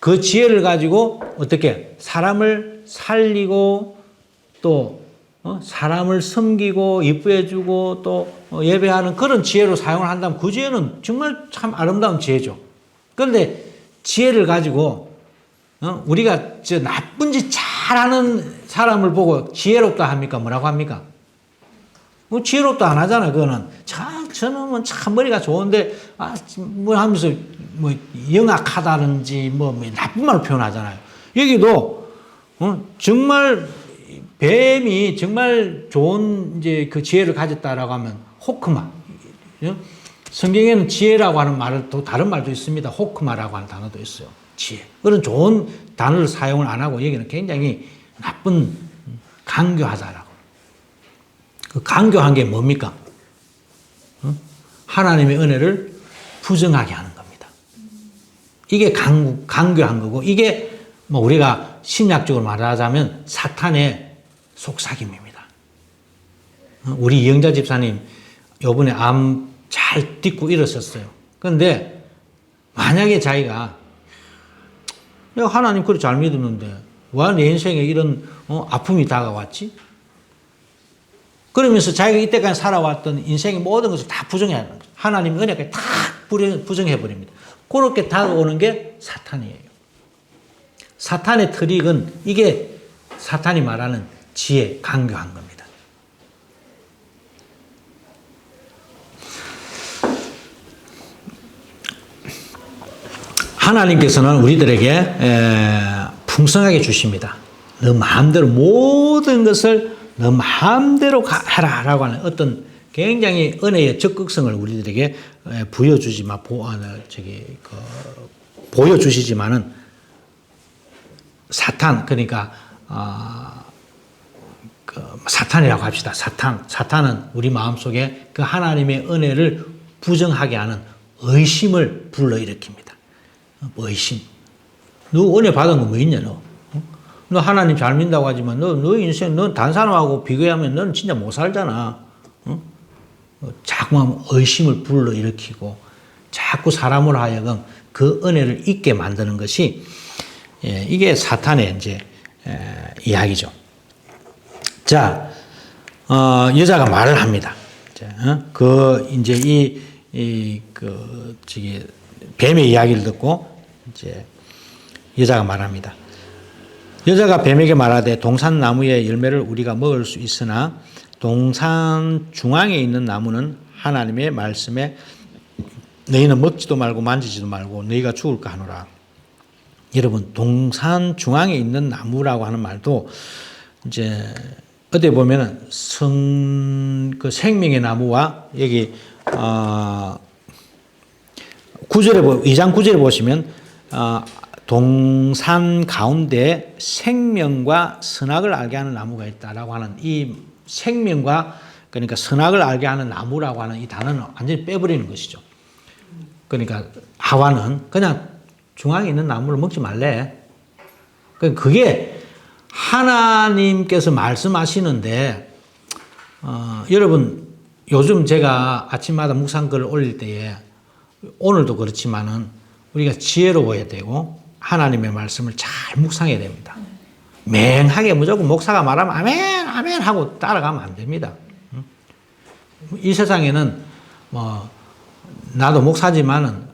그 지혜를 가지고 어떻게 사람을 살리고 또 사람을 섬기고 이쁘게 주고 또 예배하는 그런 지혜로 사용을 한다면 그 지혜는 정말 참 아름다운 지혜죠. 그런데 지혜를 가지고 우리가 저 나쁜 짓 잘하는 사람을 보고 지혜롭다 합니까? 뭐라고 합니까? 뭐 지혜롭다 안 하잖아요. 그거는 저놈은 참 머리가 좋은데 뭐 하면서 뭐 영악하다든지 뭐 나쁜 말로 표현하잖아요. 여기도 정말 뱀이 정말 좋은 이제 그 지혜를 가졌다라고 하면 호크마. 성경에는 지혜라고 하는 말을 또 다른 말도 있습니다. 호크마라고 하는 단어도 있어요. 지혜. 그런 좋은 단어를 사용을 안 하고 여기는 굉장히 나쁜 강교하다라고. 그 강교한 게 뭡니까? 하나님의 은혜를 부정하게 하는 겁니다. 이게 강교한 거고 이게 뭐 우리가 신약적으로 말하자면 사탄의 속삭임입니다. 우리 이영자 집사님 요번에 암 잘 딛고 일어섰어요. 그런데 만약에 자기가 하나님 그리 잘 믿었는데 왜 내 인생에 이런 아픔이 다가왔지? 그러면서 자기가 이때까지 살아왔던 인생의 모든 것을 다 부정해야 합니다. 하나님 은혜까지 다 부정해버립니다. 그렇게 다가오는 게 사탄이에요. 사탄의 트릭은 이게 사탄이 말하는 지혜, 강교한 겁니다. 하나님께서는 우리들에게 풍성하게 주십니다. 너 마음대로 모든 것을 너 마음대로 해라라고 하는 어떤 굉장히 은혜의 적극성을 우리들에게 보여주시지만은 사탄 그러니까 사탄이라고 합시다. 사탄은 우리 마음속에 그 하나님의 은혜를 부정하게 하는 의심을 불러일으킵니다. 의심. 너 은혜 받은 거 뭐 있냐 너? 너 하나님 잘 믿는다고 하지만 너 인생 넌 다른 사람하고 비교하면 너는 진짜 못 살잖아. 자꾸 의심을 불러일으키고 자꾸 사람으로 하여금 그 은혜를 잊게 만드는 것이 이게 사탄의 이제 이야기죠. 자, 여자가 말을 합니다. 그 이제 뱀의 이야기를 듣고 이제 여자가 말합니다. 여자가 뱀에게 말하되 동산 나무의 열매를 우리가 먹을 수 있으나 동산 중앙에 있는 나무는 하나님의 말씀에 너희는 먹지도 말고 만지지도 말고 너희가 죽을까 하노라. 여러분 동산 중앙에 있는 나무라고 하는 말도 이제 어디 보면은 그 생명의 나무와 여기 2장 9절에 보시면 동산 가운데 생명과 선악을 알게 하는 나무가 있다라고 하는 이 생명과 그러니까 선악을 알게 하는 나무라고 하는 이 단어는 완전히 빼버리는 것이죠. 그러니까 하와는 그냥 중앙에 있는 나무를 먹지 말래. 그게 하나님께서 말씀하시는데 여러분 요즘 제가 아침마다 묵상글을 올릴 때에 오늘도 그렇지만은 우리가 지혜로워야 되고 하나님의 말씀을 잘 묵상해야 됩니다. 맹하게 무조건 목사가 말하면 아멘 아멘 하고 따라가면 안 됩니다. 이 세상에는 뭐 나도 목사지만은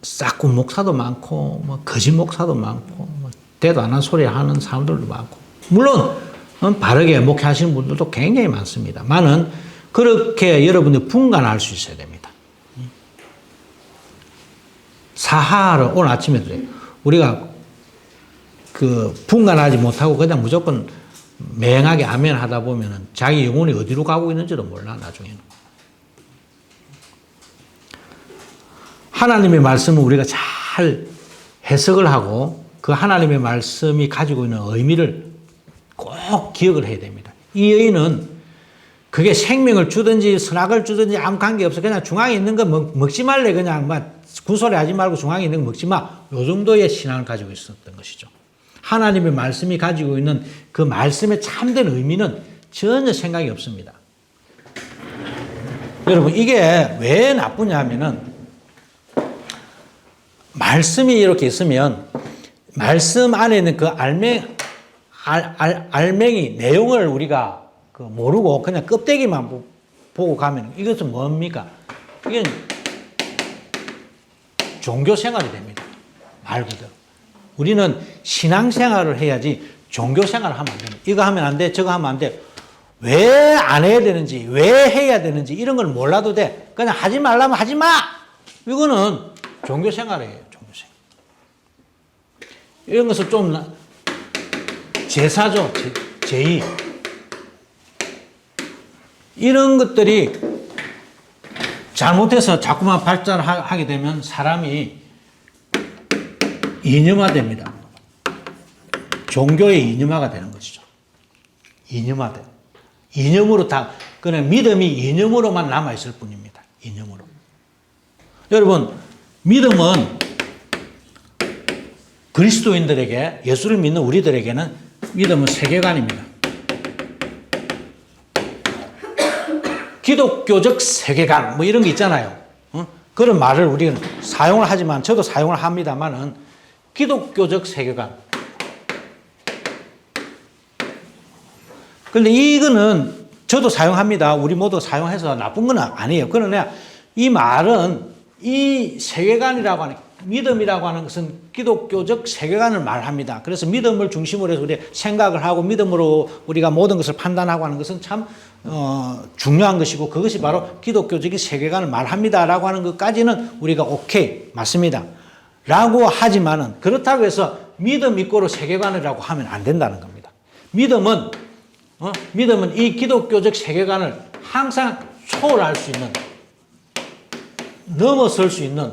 싹군 목사도 많고 뭐 거짓 목사도 많고 뭐 대도 안 한 소리 하는 사람들도 많고 물론 바르게 목회하시는 분들도 굉장히 많습니다. 많은 그렇게 여러분들 분간할 수 있어야 됩니다. 사하를 오늘 아침에도 우리가 그 분간하지 못하고 그냥 무조건 맹하게 아멘 하다 보면은 자기 영혼이 어디로 가고 있는지도 몰라, 나중에는. 하나님의 말씀은 우리가 잘 해석을 하고 그 하나님의 말씀이 가지고 있는 의미를 꼭 기억을 해야 됩니다. 이 여인은 그게 생명을 주든지 선악을 주든지 아무 관계없어. 그냥 중앙에 있는 거 먹지 말래. 그냥 막 구소리 하지 말고 중앙에 있는 거 먹지 마. 요 정도의 신앙을 가지고 있었던 것이죠. 하나님의 말씀이 가지고 있는 그 말씀의 참된 의미는 전혀 생각이 없습니다. 여러분, 이게 왜 나쁘냐 하면은 말씀이 이렇게 있으면 말씀 안에 있는 그 알맹이 내용을 우리가 그 모르고 그냥 껍데기만 보고 가면 이것은 뭡니까? 이게 종교 생활이 됩니다. 말 그대로. 우리는 신앙생활을 해야지 종교생활을 하면 안 됩니다. 이거 하면 안 돼, 저거 하면 안 돼. 왜 안 해야 되는지, 왜 해야 되는지 이런 걸 몰라도 돼. 그냥 하지 말라면 하지 마! 이거는 종교생활이에요, 종교생활. 이런 것을 좀 제사죠, 제의. 이런 것들이 잘못해서 자꾸만 발전하게 되면 사람이 이념화됩니다. 종교의 이념화가 되는 것이죠. 이념화돼. 이념으로 그냥 믿음이 이념으로만 남아있을 뿐입니다. 이념으로. 여러분, 믿음은 그리스도인들에게, 예수를 믿는 우리들에게는 믿음은 세계관입니다. 기독교적 세계관, 뭐 이런 게 있잖아요. 그런 말을 우리는 사용을 하지만, 저도 사용을 합니다만은, 기독교적 세계관. 그런데 이거는 저도 사용합니다. 우리 모두 사용해서 나쁜 건 아니에요. 그러나 이 말은 이 세계관이라고 하는, 믿음이라고 하는 것은 기독교적 세계관을 말합니다. 그래서 믿음을 중심으로 해서 우리 생각을 하고 믿음으로 우리가 모든 것을 판단하고 하는 것은 참 중요한 것이고 그것이 바로 기독교적인 세계관을 말합니다라고 하는 것까지는 우리가 오케이, 맞습니다. 라고 하지만은 그렇다고 해서 믿음 이꼬르 세계관이라고 하면 안 된다는 겁니다. 믿음은 이 기독교적 세계관을 항상 초월할 수 있는, 넘어설 수 있는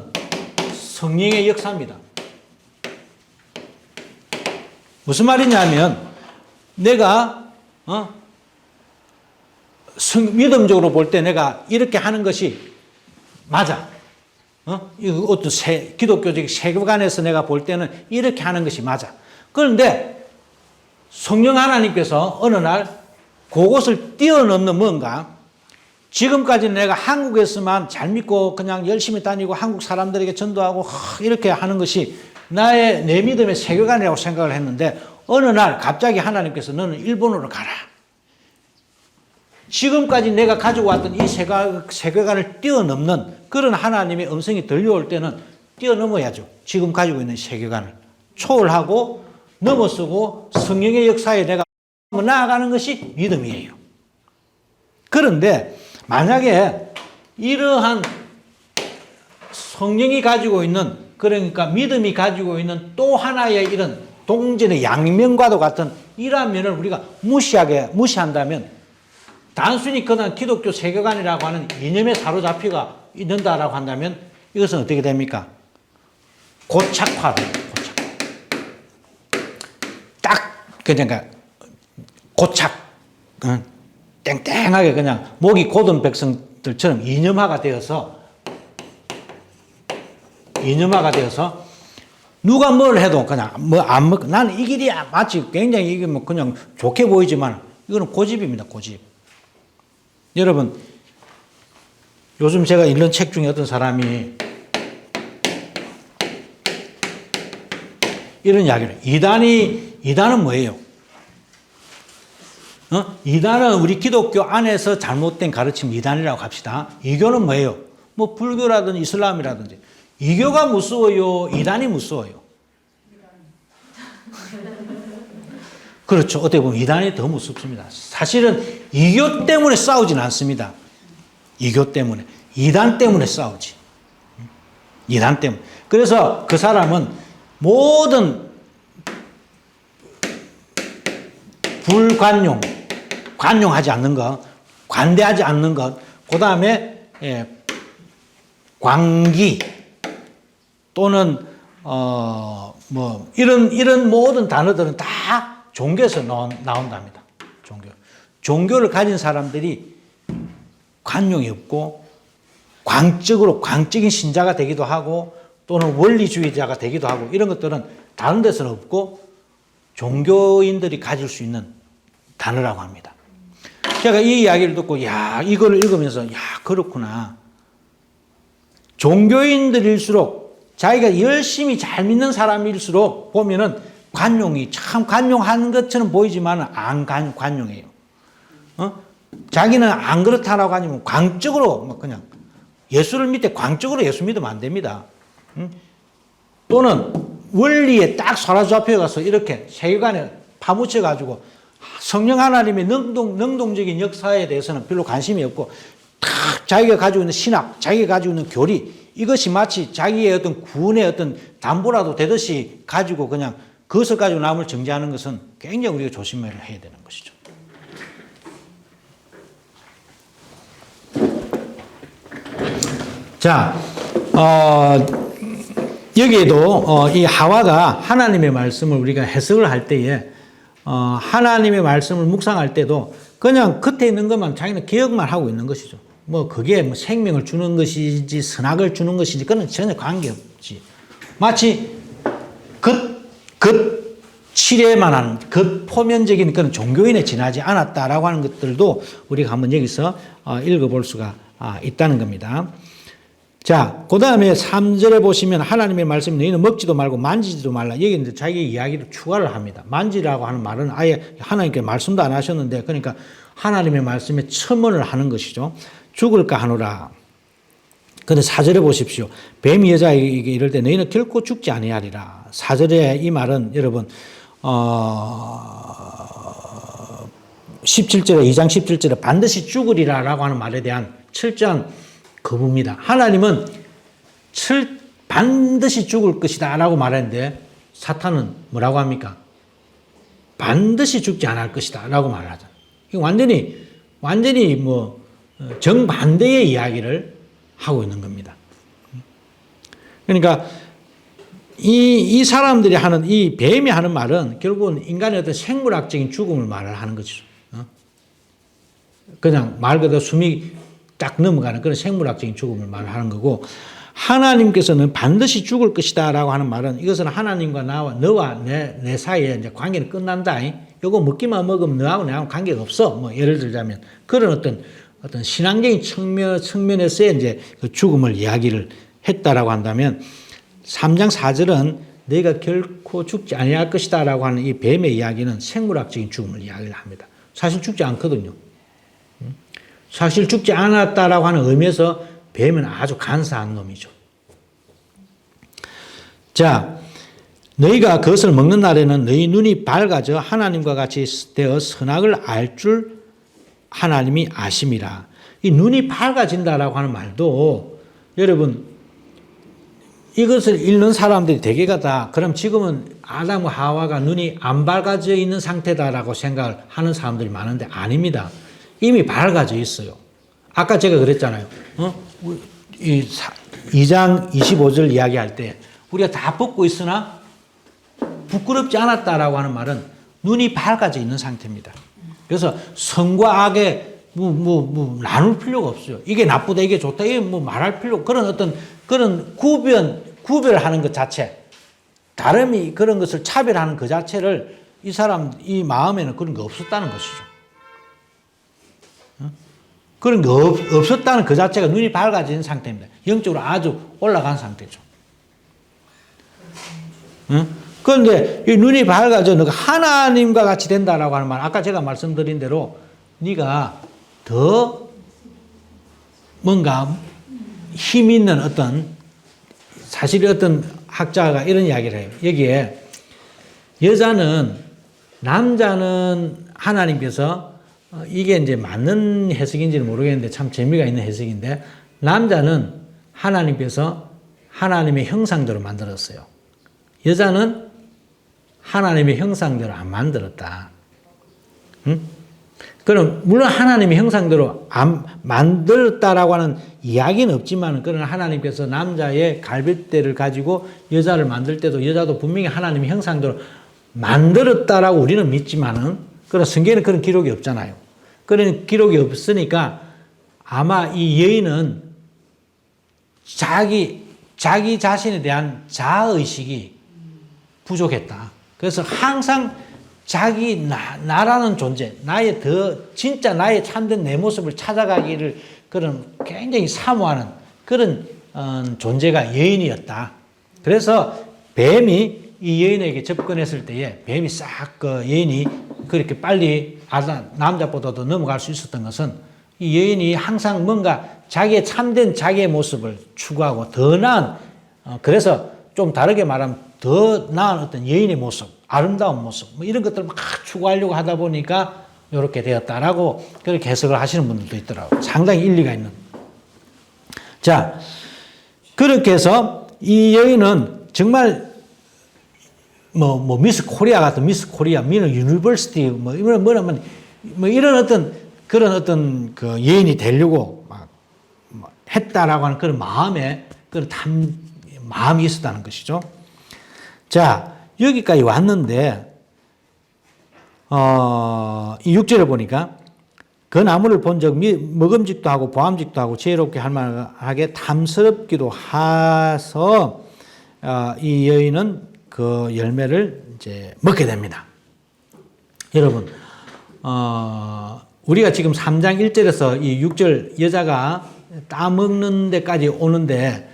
성령의 역사입니다. 무슨 말이냐면 내가 믿음적으로 볼 때 내가 이렇게 하는 것이 맞아. 이거 어떤 기독교적 세계관에서 내가 볼 때는 이렇게 하는 것이 맞아. 그런데 성령 하나님께서 어느 날 그것을 뛰어넘는 뭔가, 지금까지는 내가 한국에서만 잘 믿고 그냥 열심히 다니고 한국 사람들에게 전도하고 이렇게 하는 것이 내 믿음의 세계관이라고 생각을 했는데 어느 날 갑자기 하나님께서 너는 일본으로 가라. 지금까지 내가 가지고 왔던 이 세계관을 뛰어넘는 그런 하나님의 음성이 들려올 때는 뛰어넘어야죠. 지금 가지고 있는 세계관을 초월하고 넘어서고 성령의 역사에 내가 나아가는 것이 믿음이에요. 그런데 만약에 이러한 성령이 가지고 있는, 그러니까 믿음이 가지고 있는 또 하나의 이런 동전의 양면과도 같은 이러한 면을 우리가 무시한다면 단순히 그냥 기독교 세계관이라고 하는 이념에 사로잡히가 있는다라고 한다면 이것은 어떻게 됩니까? 고착화돼요. 딱 그러니까 고착, 땡땡하게 그냥 목이 곧은 백성들처럼 이념화가 되어서 누가 뭘 해도 그냥 뭐 안 먹고 나는 이 길이야. 마치 굉장히 이게 뭐 그냥 좋게 보이지만 이거는 고집입니다. 고집. 여러분, 요즘 제가 읽는 책 중에 어떤 사람이 이런 이야기를 해요. 이단은 뭐예요? 이단은 우리 기독교 안에서 잘못된 가르침 이단이라고 합시다. 이교는 뭐예요? 뭐 불교라든지 이슬람이라든지. 이교가 무서워요? 이단이 무서워요? 그렇죠. 어떻게 보면 이단이 더 무섭습니다. 사실은 이교 때문에 싸우진 않습니다. 이교 때문에. 이단 때문에 싸우지. 이단 때문에. 그래서 그 사람은 모든 불관용, 관용하지 않는 것, 관대하지 않는 것, 그 다음에 광기 또는 뭐 이런 모든 단어들은 다 종교에서 나온답니다. 종교를 가진 사람들이 관용이 없고 광적인 신자가 되기도 하고 또는 원리주의자가 되기도 하고 이런 것들은 다른 데서는 없고 종교인들이 가질 수 있는 단어라고 합니다. 제가 이 이야기를 듣고 야 이걸 읽으면서 야 그렇구나. 종교인들일수록 자기가 열심히 잘 믿는 사람일수록 보면은 관용이 참 관용한 것처럼 보이지만 안 관용해요. 자기는 안 그렇다라고 하면 광적으로 막 그냥 예수를 믿되 광적으로 예수 믿으면 안 됩니다. 또는 원리에 딱 사로잡혀 가서 이렇게 세계관에 파묻혀 가지고 성령 하나님의 능동적인 역사에 대해서는 별로 관심이 없고 딱 자기가 가지고 있는 신학, 자기가 가지고 있는 교리 이것이 마치 자기의 어떤 구원의 어떤 담보라도 되듯이 가지고 그냥 그것을 가지고 남을 정죄하는 것은 굉장히 우리가 조심해야 되는 것이죠. 자, 여기에도 이 하와가 하나님의 말씀을 우리가 해석을 할 때에 하나님의 말씀을 묵상할 때도 그냥 겉에 있는 것만 자기는 기억만 하고 있는 것이죠. 뭐 그게 뭐 생명을 주는 것이지 선악을 주는 것이지 그건 전혀 관계없지. 마치 칠해만 하는 표면적인 그런 종교인에 지나지 않았다라고 하는 것들도 우리가 한번 여기서 읽어볼 수가 있다는 겁니다. 자, 그 다음에 3절에 보시면 하나님의 말씀 너희는 먹지도 말고 만지지도 말라. 여기 이제 자기 이야기를 추가를 합니다. 만지라고 하는 말은 아예 하나님께 말씀도 안 하셨는데 그러니까 하나님의 말씀에 첨언을 하는 것이죠. 죽을까 하노라. 근데 4절에 보십시오. 뱀이 여자에게 이럴 때 너희는 결코 죽지 아니하리라. 4절에 이 말은 여러분 17절에 2장 17절에 반드시 죽으리라라고 하는 말에 대한 철저한 거부입니다. 하나님은 반드시 죽을 것이다 라고 말했는데 사탄은 뭐라고 합니까? 반드시 죽지 않을 것이다 라고 말을 하잖아요. 완전히 뭐 정반대의 이야기를 하고 있는 겁니다. 그러니까 이 사람들이 하는 이 뱀이 하는 말은 결국은 인간의 어떤 생물학적인 죽음을 말을 하는 거죠. 그냥 말 그대로 숨이 딱 넘어가는 그런 생물학적인 죽음을 말하는 거고 하나님께서는 반드시 죽을 것이다 라고 하는 말은 이것은 하나님과 너와 내 사이에 이제 관계는 끝난다. 이거 먹기만 먹으면 너하고 나하고 관계가 없어. 뭐 예를 들자면 그런 어떤 신앙적인 측면에서의 이제 그 죽음을 이야기를 했다라고 한다면 3장 4절은 너희가 결코 죽지 아니할 것이다 라고 하는 이 뱀의 이야기는 생물학적인 죽음을 이야기를 합니다. 사실 죽지 않거든요. 사실 죽지 않았다라고 하는 의미에서 뱀은 아주 간사한 놈이죠. 자, 너희가 그것을 먹는 날에는 너희 눈이 밝아져 하나님과 같이 되어 선악을 알 줄 하나님이 아심이라. 이 눈이 밝아진다라고 하는 말도 여러분 이것을 읽는 사람들이 대개가 다 그럼 지금은 아담과 하와가 눈이 안 밝아져 있는 상태다라고 생각을 하는 사람들이 많은데 아닙니다. 이미 밝아져 있어요. 아까 제가 그랬잖아요. 2장 25절 이야기할 때 우리가 다 벗고 있으나 부끄럽지 않았다라고 하는 말은 눈이 밝아져 있는 상태입니다. 그래서 선과 악에 나눌 필요가 없어요. 이게 나쁘다, 이게 좋다, 이게 말할 필요, 그런 구별하는 것 자체, 다름이 그런 것을 차별하는 그 자체를 이 마음에는 그런 게 없었다는 것이죠. 그런 게 없었다는 그 자체가 눈이 밝아진 상태입니다. 영적으로 아주 올라간 상태죠. 그런데 이 눈이 밝아져 너가 하나님과 같이 된다라고 하는 말, 아까 제가 말씀드린 대로 네가 더 뭔가 힘 있는 사실 어떤 학자가 이런 이야기를 해요. 여기에 남자는 하나님께서 이게 이제 맞는 해석인지는 모르겠는데 참 재미가 있는 해석인데 남자는 하나님께서 하나님의 형상대로 만들었어요. 여자는 하나님의 형상대로 안 만들었다. 응? 그럼 물론 하나님의 형상대로 안 만들었다라고 하는 이야기는 없지만, 그러나 하나님께서 남자의 갈빗대를 가지고 여자를 만들 때도 여자도 분명히 하나님의 형상대로 만들었다라고 우리는 믿지만은, 그러나 성경에는 그런 기록이 없잖아요. 그런 기록이 없으니까 아마 이 여인은 자기 자신에 대한 자아의식이 부족했다. 그래서 항상 자기 나라는 존재, 진짜 나의 참된 내 모습을 찾아가기를 그런 굉장히 사모하는 그런 존재가 여인이었다. 그래서 뱀이 이 여인에게 접근했을 때에 뱀이 싹 여인이 그렇게 빨리 남자보다도 넘어갈 수 있었던 것은, 이 여인이 항상 뭔가 참된 자기의 모습을 추구하고 더 나은, 그래서 좀 다르게 말하면 더 나은 어떤 여인의 모습, 아름다운 모습, 뭐 이런 것들을 막 추구하려고 하다 보니까 이렇게 되었다라고 그렇게 해석을 하시는 분들도 있더라고요. 상당히 일리가 있는. 자, 그렇게 해서 이 여인은 정말 미스 코리아 같은 미스 코리아, 미스 유니버시티, 이런 어떤 그런 어떤 그 여인이 되려고 막 했다라고 하는 그런 마음이 있었다는 것이죠. 자, 여기까지 왔는데, 이 6절을 보니까, 그 나무를 본 적 먹음직도 하고 보암직도 하고 지혜롭게 할 만하게 탐스럽기도 해서, 이 여인은 그 열매를 이제 먹게 됩니다. 여러분, 우리가 지금 3장 1절에서 이 6절 여자가 따먹는 데까지 오는데,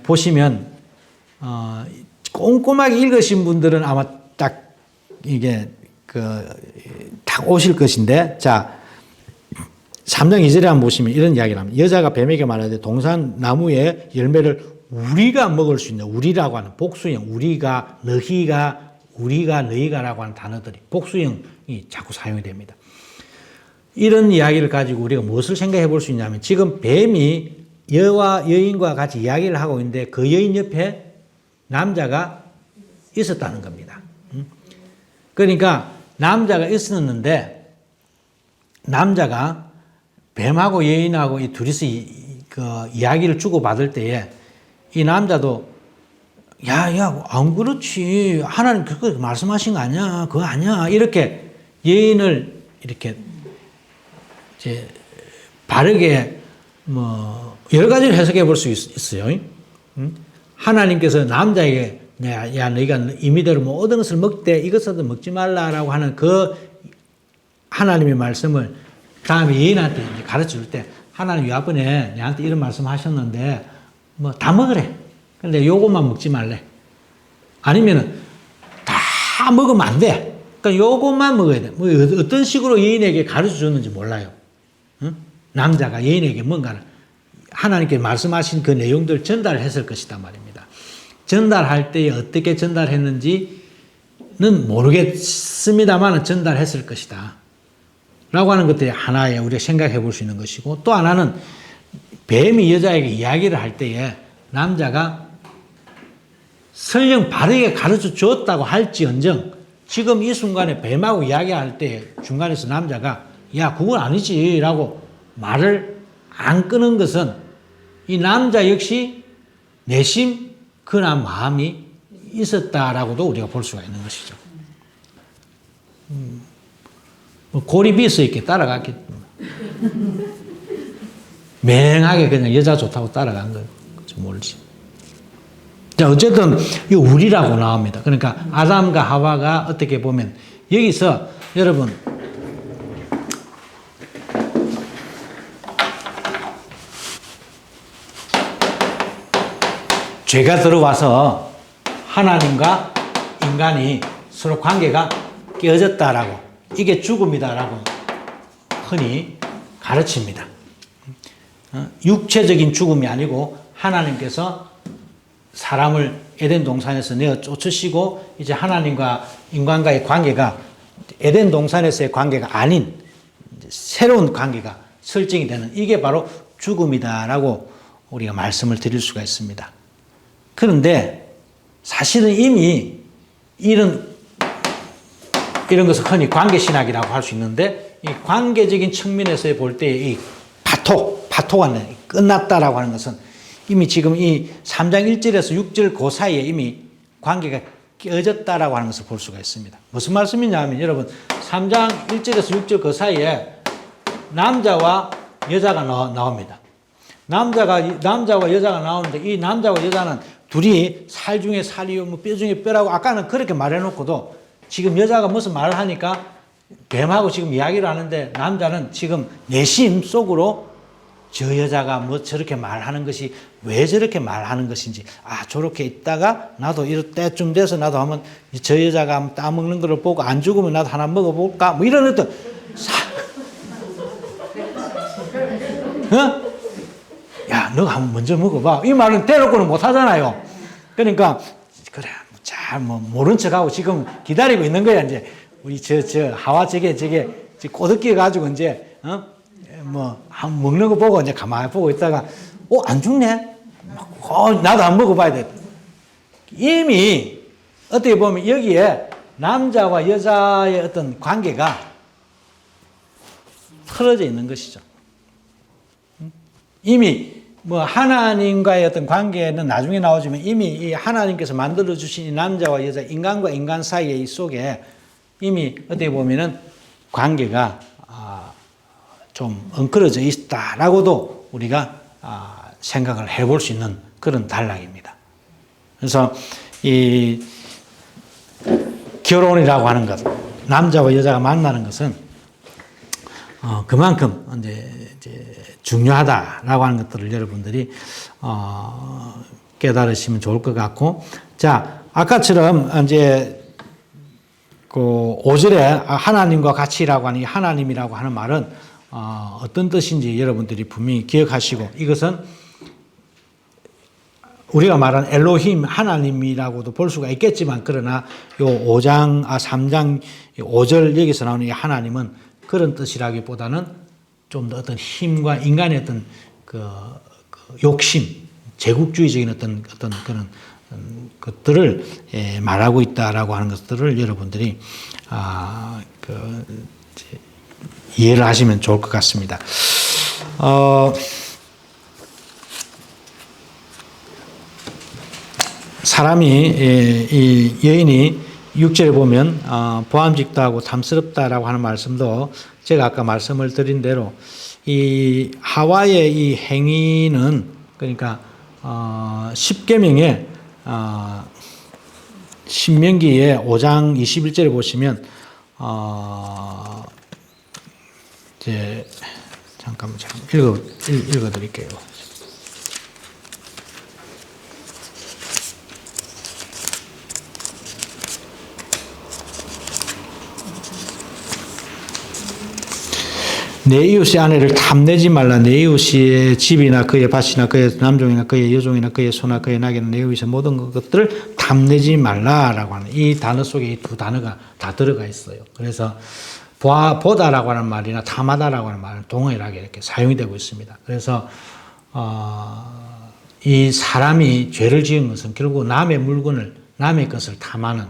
보시면, 꼼꼼하게 읽으신 분들은 아마 딱 이게 딱 오실 것인데, 자, 3장 2절에 한번 보시면 이런 이야기를 합니다. 여자가 뱀에게 말하되 동산 나무의 열매를 우리가 먹을 수 있는, 우리라고 하는 복수형, 우리가, 너희가라고 하는 단어들이 복수형이 자꾸 사용이 됩니다. 이런 이야기를 가지고 우리가 무엇을 생각해 볼 수 있냐면, 지금 뱀이 여인과 같이 이야기를 하고 있는데 그 여인 옆에 남자가 있었다는 겁니다. 그러니까 남자가 있었는데, 남자가 뱀하고 여인하고 이 둘이서 이야기를 주고받을 때에 이 남자도 안 그렇지, 하나님 그거 말씀하신 거 아니야, 그거 아니야, 이렇게 여인을 이렇게 이제 바르게 여러 가지를 해석해 볼 수 있어요. 하나님께서 남자에게 너희가 임의대로 모든 것을 먹되 이것은 먹지 말라라고 하는 그 하나님의 말씀을 다음에 여인한테 이제 가르쳐 때, 하나님 요번에 내한테 이런 말씀 하셨는데 다 먹으래. 근데 요것만 먹지 말래. 아니면은 다 먹으면 안 돼. 그러니까 요것만 먹어야 돼. 어떤 식으로 여인에게 가르쳐 줬는지 몰라요. 남자가 여인에게 뭔가를 하나님께 말씀하신 그 내용들 전달했을 것이다 말입니다. 전달할 때 어떻게 전달했는지는 모르겠습니다만 전달했을 것이다 라고 하는 것들이 하나의 우리가 생각해 볼 수 있는 것이고, 또 하나는 뱀이 여자에게 이야기를 할 때에 남자가 설령 바르게 가르쳐 줬다고 할지언정, 지금 이 순간에 뱀하고 이야기할 때 중간에서 남자가 그건 아니지 라고 말을 안 끄는 것은 이 남자 역시 내심 그런 마음이 있었다라고도 우리가 볼 수가 있는 것이죠. 고리비스 있게 따라갔기 때문에 맹하게 그냥 여자 좋다고 따라간 거예요. 모르지. 자, 어쨌든 이 우리라고 나옵니다. 그러니까 아담과 하와가 어떻게 보면 여기서 여러분 죄가 들어와서 하나님과 인간이 서로 관계가 깨어졌다라고, 이게 죽음이다라고 흔히 가르칩니다. 육체적인 죽음이 아니고 하나님께서 사람을 에덴 동산에서 내어 쫓으시고 이제 하나님과 인간과의 관계가 에덴 동산에서의 관계가 아닌 새로운 관계가 설정이 되는, 이게 바로 죽음이다라고 우리가 말씀을 드릴 수가 있습니다. 그런데 사실은 이미 이런 것을 흔히 관계신학이라고 할 수 있는데, 이 관계적인 측면에서 볼 때 이 파토가 끝났다라고 하는 것은 이미 지금 이 3장 1절에서 6절 그 사이에 이미 관계가 깨어졌다라고 하는 것을 볼 수가 있습니다. 무슨 말씀이냐 하면 여러분 3장 1절에서 6절 그 사이에 남자와 여자가 나옵니다. 남자와 여자가 나오는데 이 남자와 여자는 둘이 살 중에 살이요, 뭐 뼈 중에 뼈라고 아까는 그렇게 말해놓고도 지금 여자가 무슨 말을 하니까 뱀하고 지금 이야기를 하는데 남자는 지금 내심 속으로 저 여자가 뭐 저렇게 말하는 것이 왜 저렇게 말하는 것인지, 저렇게 있다가 나도 이럴 때쯤 돼서 나도 한번 저 여자가 한번 따먹는 걸 보고 안 죽으면 나도 하나 먹어볼까? 뭐 이런 어떤 야, 너가 한번 먼저 먹어봐. 이 말은 대놓고는 못 하잖아요. 그러니까 그래, 잘 모른 척하고 지금 기다리고 있는 거야. 이제 우리 하와 저게 꼬드겨 가지고 이제 한 먹는 거 보고 이제 가만히 보고 있다가 안 죽네. 나도 한번 먹어봐야 돼. 이미 어떻게 보면 여기에 남자와 여자의 어떤 관계가 틀어져 있는 것이죠. 이미 하나님과의 어떤 관계는 나중에 나오지만 이미 이 하나님께서 만들어 주신 이 남자와 여자, 인간과 인간 사이의 이 속에 이미 어떻게 보면은 관계가 좀 엉클어져 있다라고도 우리가 생각을 해볼 수 있는 그런 단락입니다. 그래서 이 결혼이라고 하는 것, 남자와 여자가 만나는 것은 그만큼 이제 중요하다라고 하는 것들을 여러분들이 깨달으시면 좋을 것 같고, 자, 아까처럼 이제 그 5절에 하나님과 같이라고 하는 이 하나님이라고 하는 말은 어떤 뜻인지 여러분들이 분명히 기억하시고, 이것은 우리가 말하는 엘로힘 하나님이라고도 볼 수가 있겠지만, 그러나 요 3장 5절 여기서 나오는 이 하나님은 그런 뜻이라기보다는 좀 더 어떤 힘과 인간의 어떤 그 욕심, 제국주의적인 어떤 그런 것들을 말하고 있다라고 하는 것들을 여러분들이 이해를 하시면 좋을 것 같습니다. 이 여인이 6절에 보면 보암직도 하고 탐스럽다라고 하는 말씀도 제가 아까 말씀을 드린 대로 이 하와의 이 행위는, 그러니까 십계명에 신명기의 5장 21절에 보시면 이제 잠깐만 읽어 드릴게요. 내 이웃의 아내를 탐내지 말라. 내 이웃의 집이나 그의 밭이나 그의 남종이나 그의 여종이나 그의 소나 그의 낙이나 내 이웃의 모든 것들을 탐내지 말라라고 하는 이 단어 속에 이 두 단어가 다 들어가 있어요. 그래서 보다라고 하는 말이나 탐하다라고 하는 말은 동일하게 이렇게 사용이 되고 있습니다. 그래서 이 사람이 죄를 지은 것은 결국 남의 물건을, 남의 것을 탐하는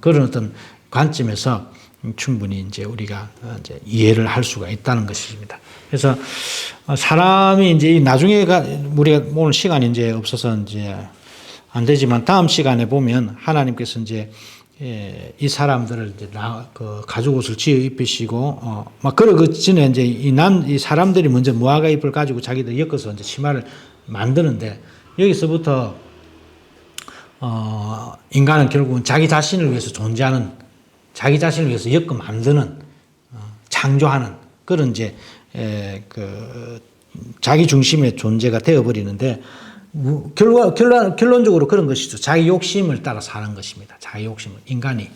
그런 어떤 관점에서 충분히 이제 우리가 이제 이해를 할 수가 있다는 것입니다. 그래서 사람이 이제 나중에 우리가 오늘 시간이 이제 없어서 이제 안 되지만 다음 시간에 보면 하나님께서 이제 이 사람들을 이제 가죽 옷을 지어 입히시고 그러기 전에 이제 이 사람들이 먼저 무화과 잎을 가지고 자기들 엮어서 이제 치마를 만드는데, 여기서부터 인간은 결국은 자기 자신을 위해서 존재하는, 자기 자신을 위해서 엮어 만드는, 창조하는 그런 이제 자기 중심의 존재가 되어버리는데, 결론적으로 그런 것이죠. 자기 욕심을 따라 사는 것입니다. 자기 욕심을, 인간이.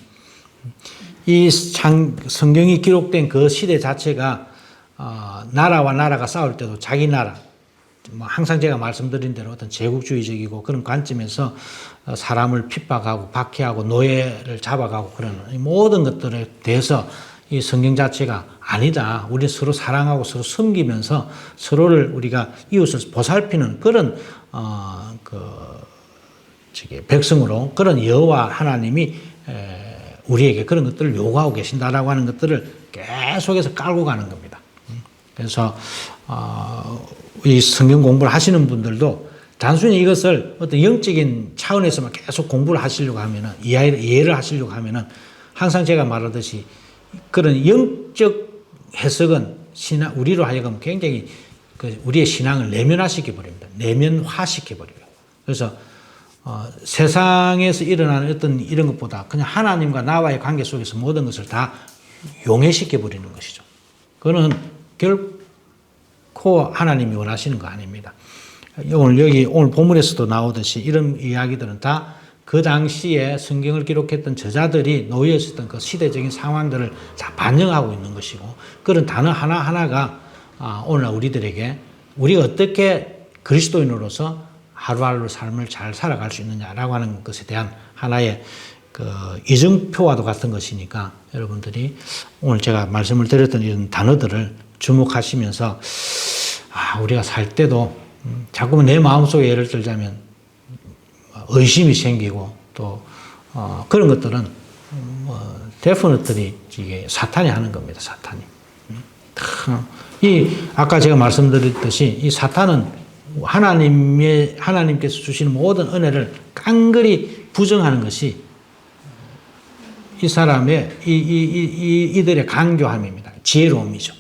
이 성경이 기록된 그 시대 자체가 나라와 나라가 싸울 때도 자기 나라, 항상 제가 말씀드린 대로 어떤 제국주의적이고 그런 관점에서 사람을 핍박하고 박해하고 노예를 잡아가고 그런 모든 것들에 대해서 이 성경 자체가 아니다. 우리 서로 사랑하고 서로 섬기면서 서로를 우리가 이웃을 보살피는 그런 백성으로 그런 여호와 하나님이 우리에게 그런 것들을 요구하고 계신다라고 하는 것들을 계속해서 깔고 가는 겁니다. 그래서 이 성경 공부를 하시는 분들도 단순히 이것을 어떤 영적인 차원에서만 계속 공부를 하시려고 하면은 이해를 하시려고 하면은 항상 제가 말하듯이 그런 영적 해석은 우리로 하여금 굉장히 우리의 신앙을 내면화시켜 버립니다. 내면화시켜 버려요. 그래서 세상에서 일어나는 어떤 이런 것보다 그냥 하나님과 나와의 관계 속에서 모든 것을 다 용해시켜 버리는 것이죠. 그거는 결코 하나님이 원하시는 거 아닙니다. 오늘 본문에서도 나오듯이 이런 이야기들은 다 그 당시에 성경을 기록했던 저자들이 놓여 있었던 그 시대적인 상황들을 다 반영하고 있는 것이고, 그런 단어 하나하나가 오늘날 우리들에게 우리가 어떻게 그리스도인으로서 하루하루 삶을 잘 살아갈 수 있느냐라고 하는 것에 대한 하나의 그 이정표와도 같은 것이니까, 여러분들이 오늘 제가 말씀을 드렸던 이런 단어들을 주목하시면서 우리가 살 때도 자꾸만 내 마음속에 예를 들자면 의심이 생기고 또 그런 것들은 데피니트리 이게 사탄이 하는 겁니다. 사탄이. 아까 제가 말씀드렸듯이 이 사탄은 하나님께서 주시는 모든 은혜를 깡그리 부정하는 것이 이 사람의 이들의 강교함입니다. 지혜로움이죠.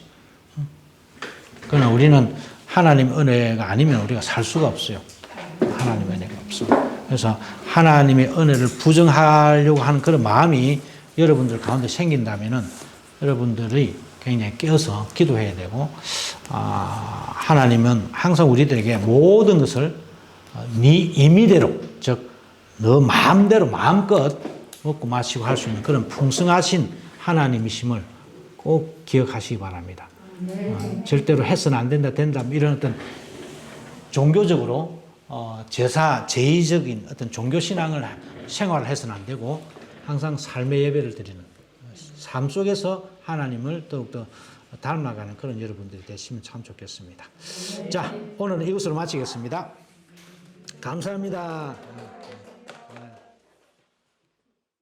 그러나 우리는 하나님 은혜가 아니면 우리가 살 수가 없어요. 하나님 은혜가 없습니다. 그래서 하나님의 은혜를 부정하려고 하는 그런 마음이 여러분들 가운데 생긴다면은 여러분들이 굉장히 깨어서 기도해야 되고, 하나님은 항상 우리들에게 모든 것을 네 임의대로, 즉 너 마음대로 마음껏 먹고 마시고 할 수 있는 그런 풍성하신 하나님이심을 꼭 기억하시기 바랍니다. 절대로 해서는 안 된다 이런 어떤 종교적으로 제의적인 어떤 종교신앙을 생활을 해서는 안 되고, 항상 삶의 예배를 드리는 삶 속에서 하나님을 더욱더 닮아가는 그런 여러분들이 되시면 참 좋겠습니다. 자, 오늘은 이것으로 마치겠습니다. 감사합니다.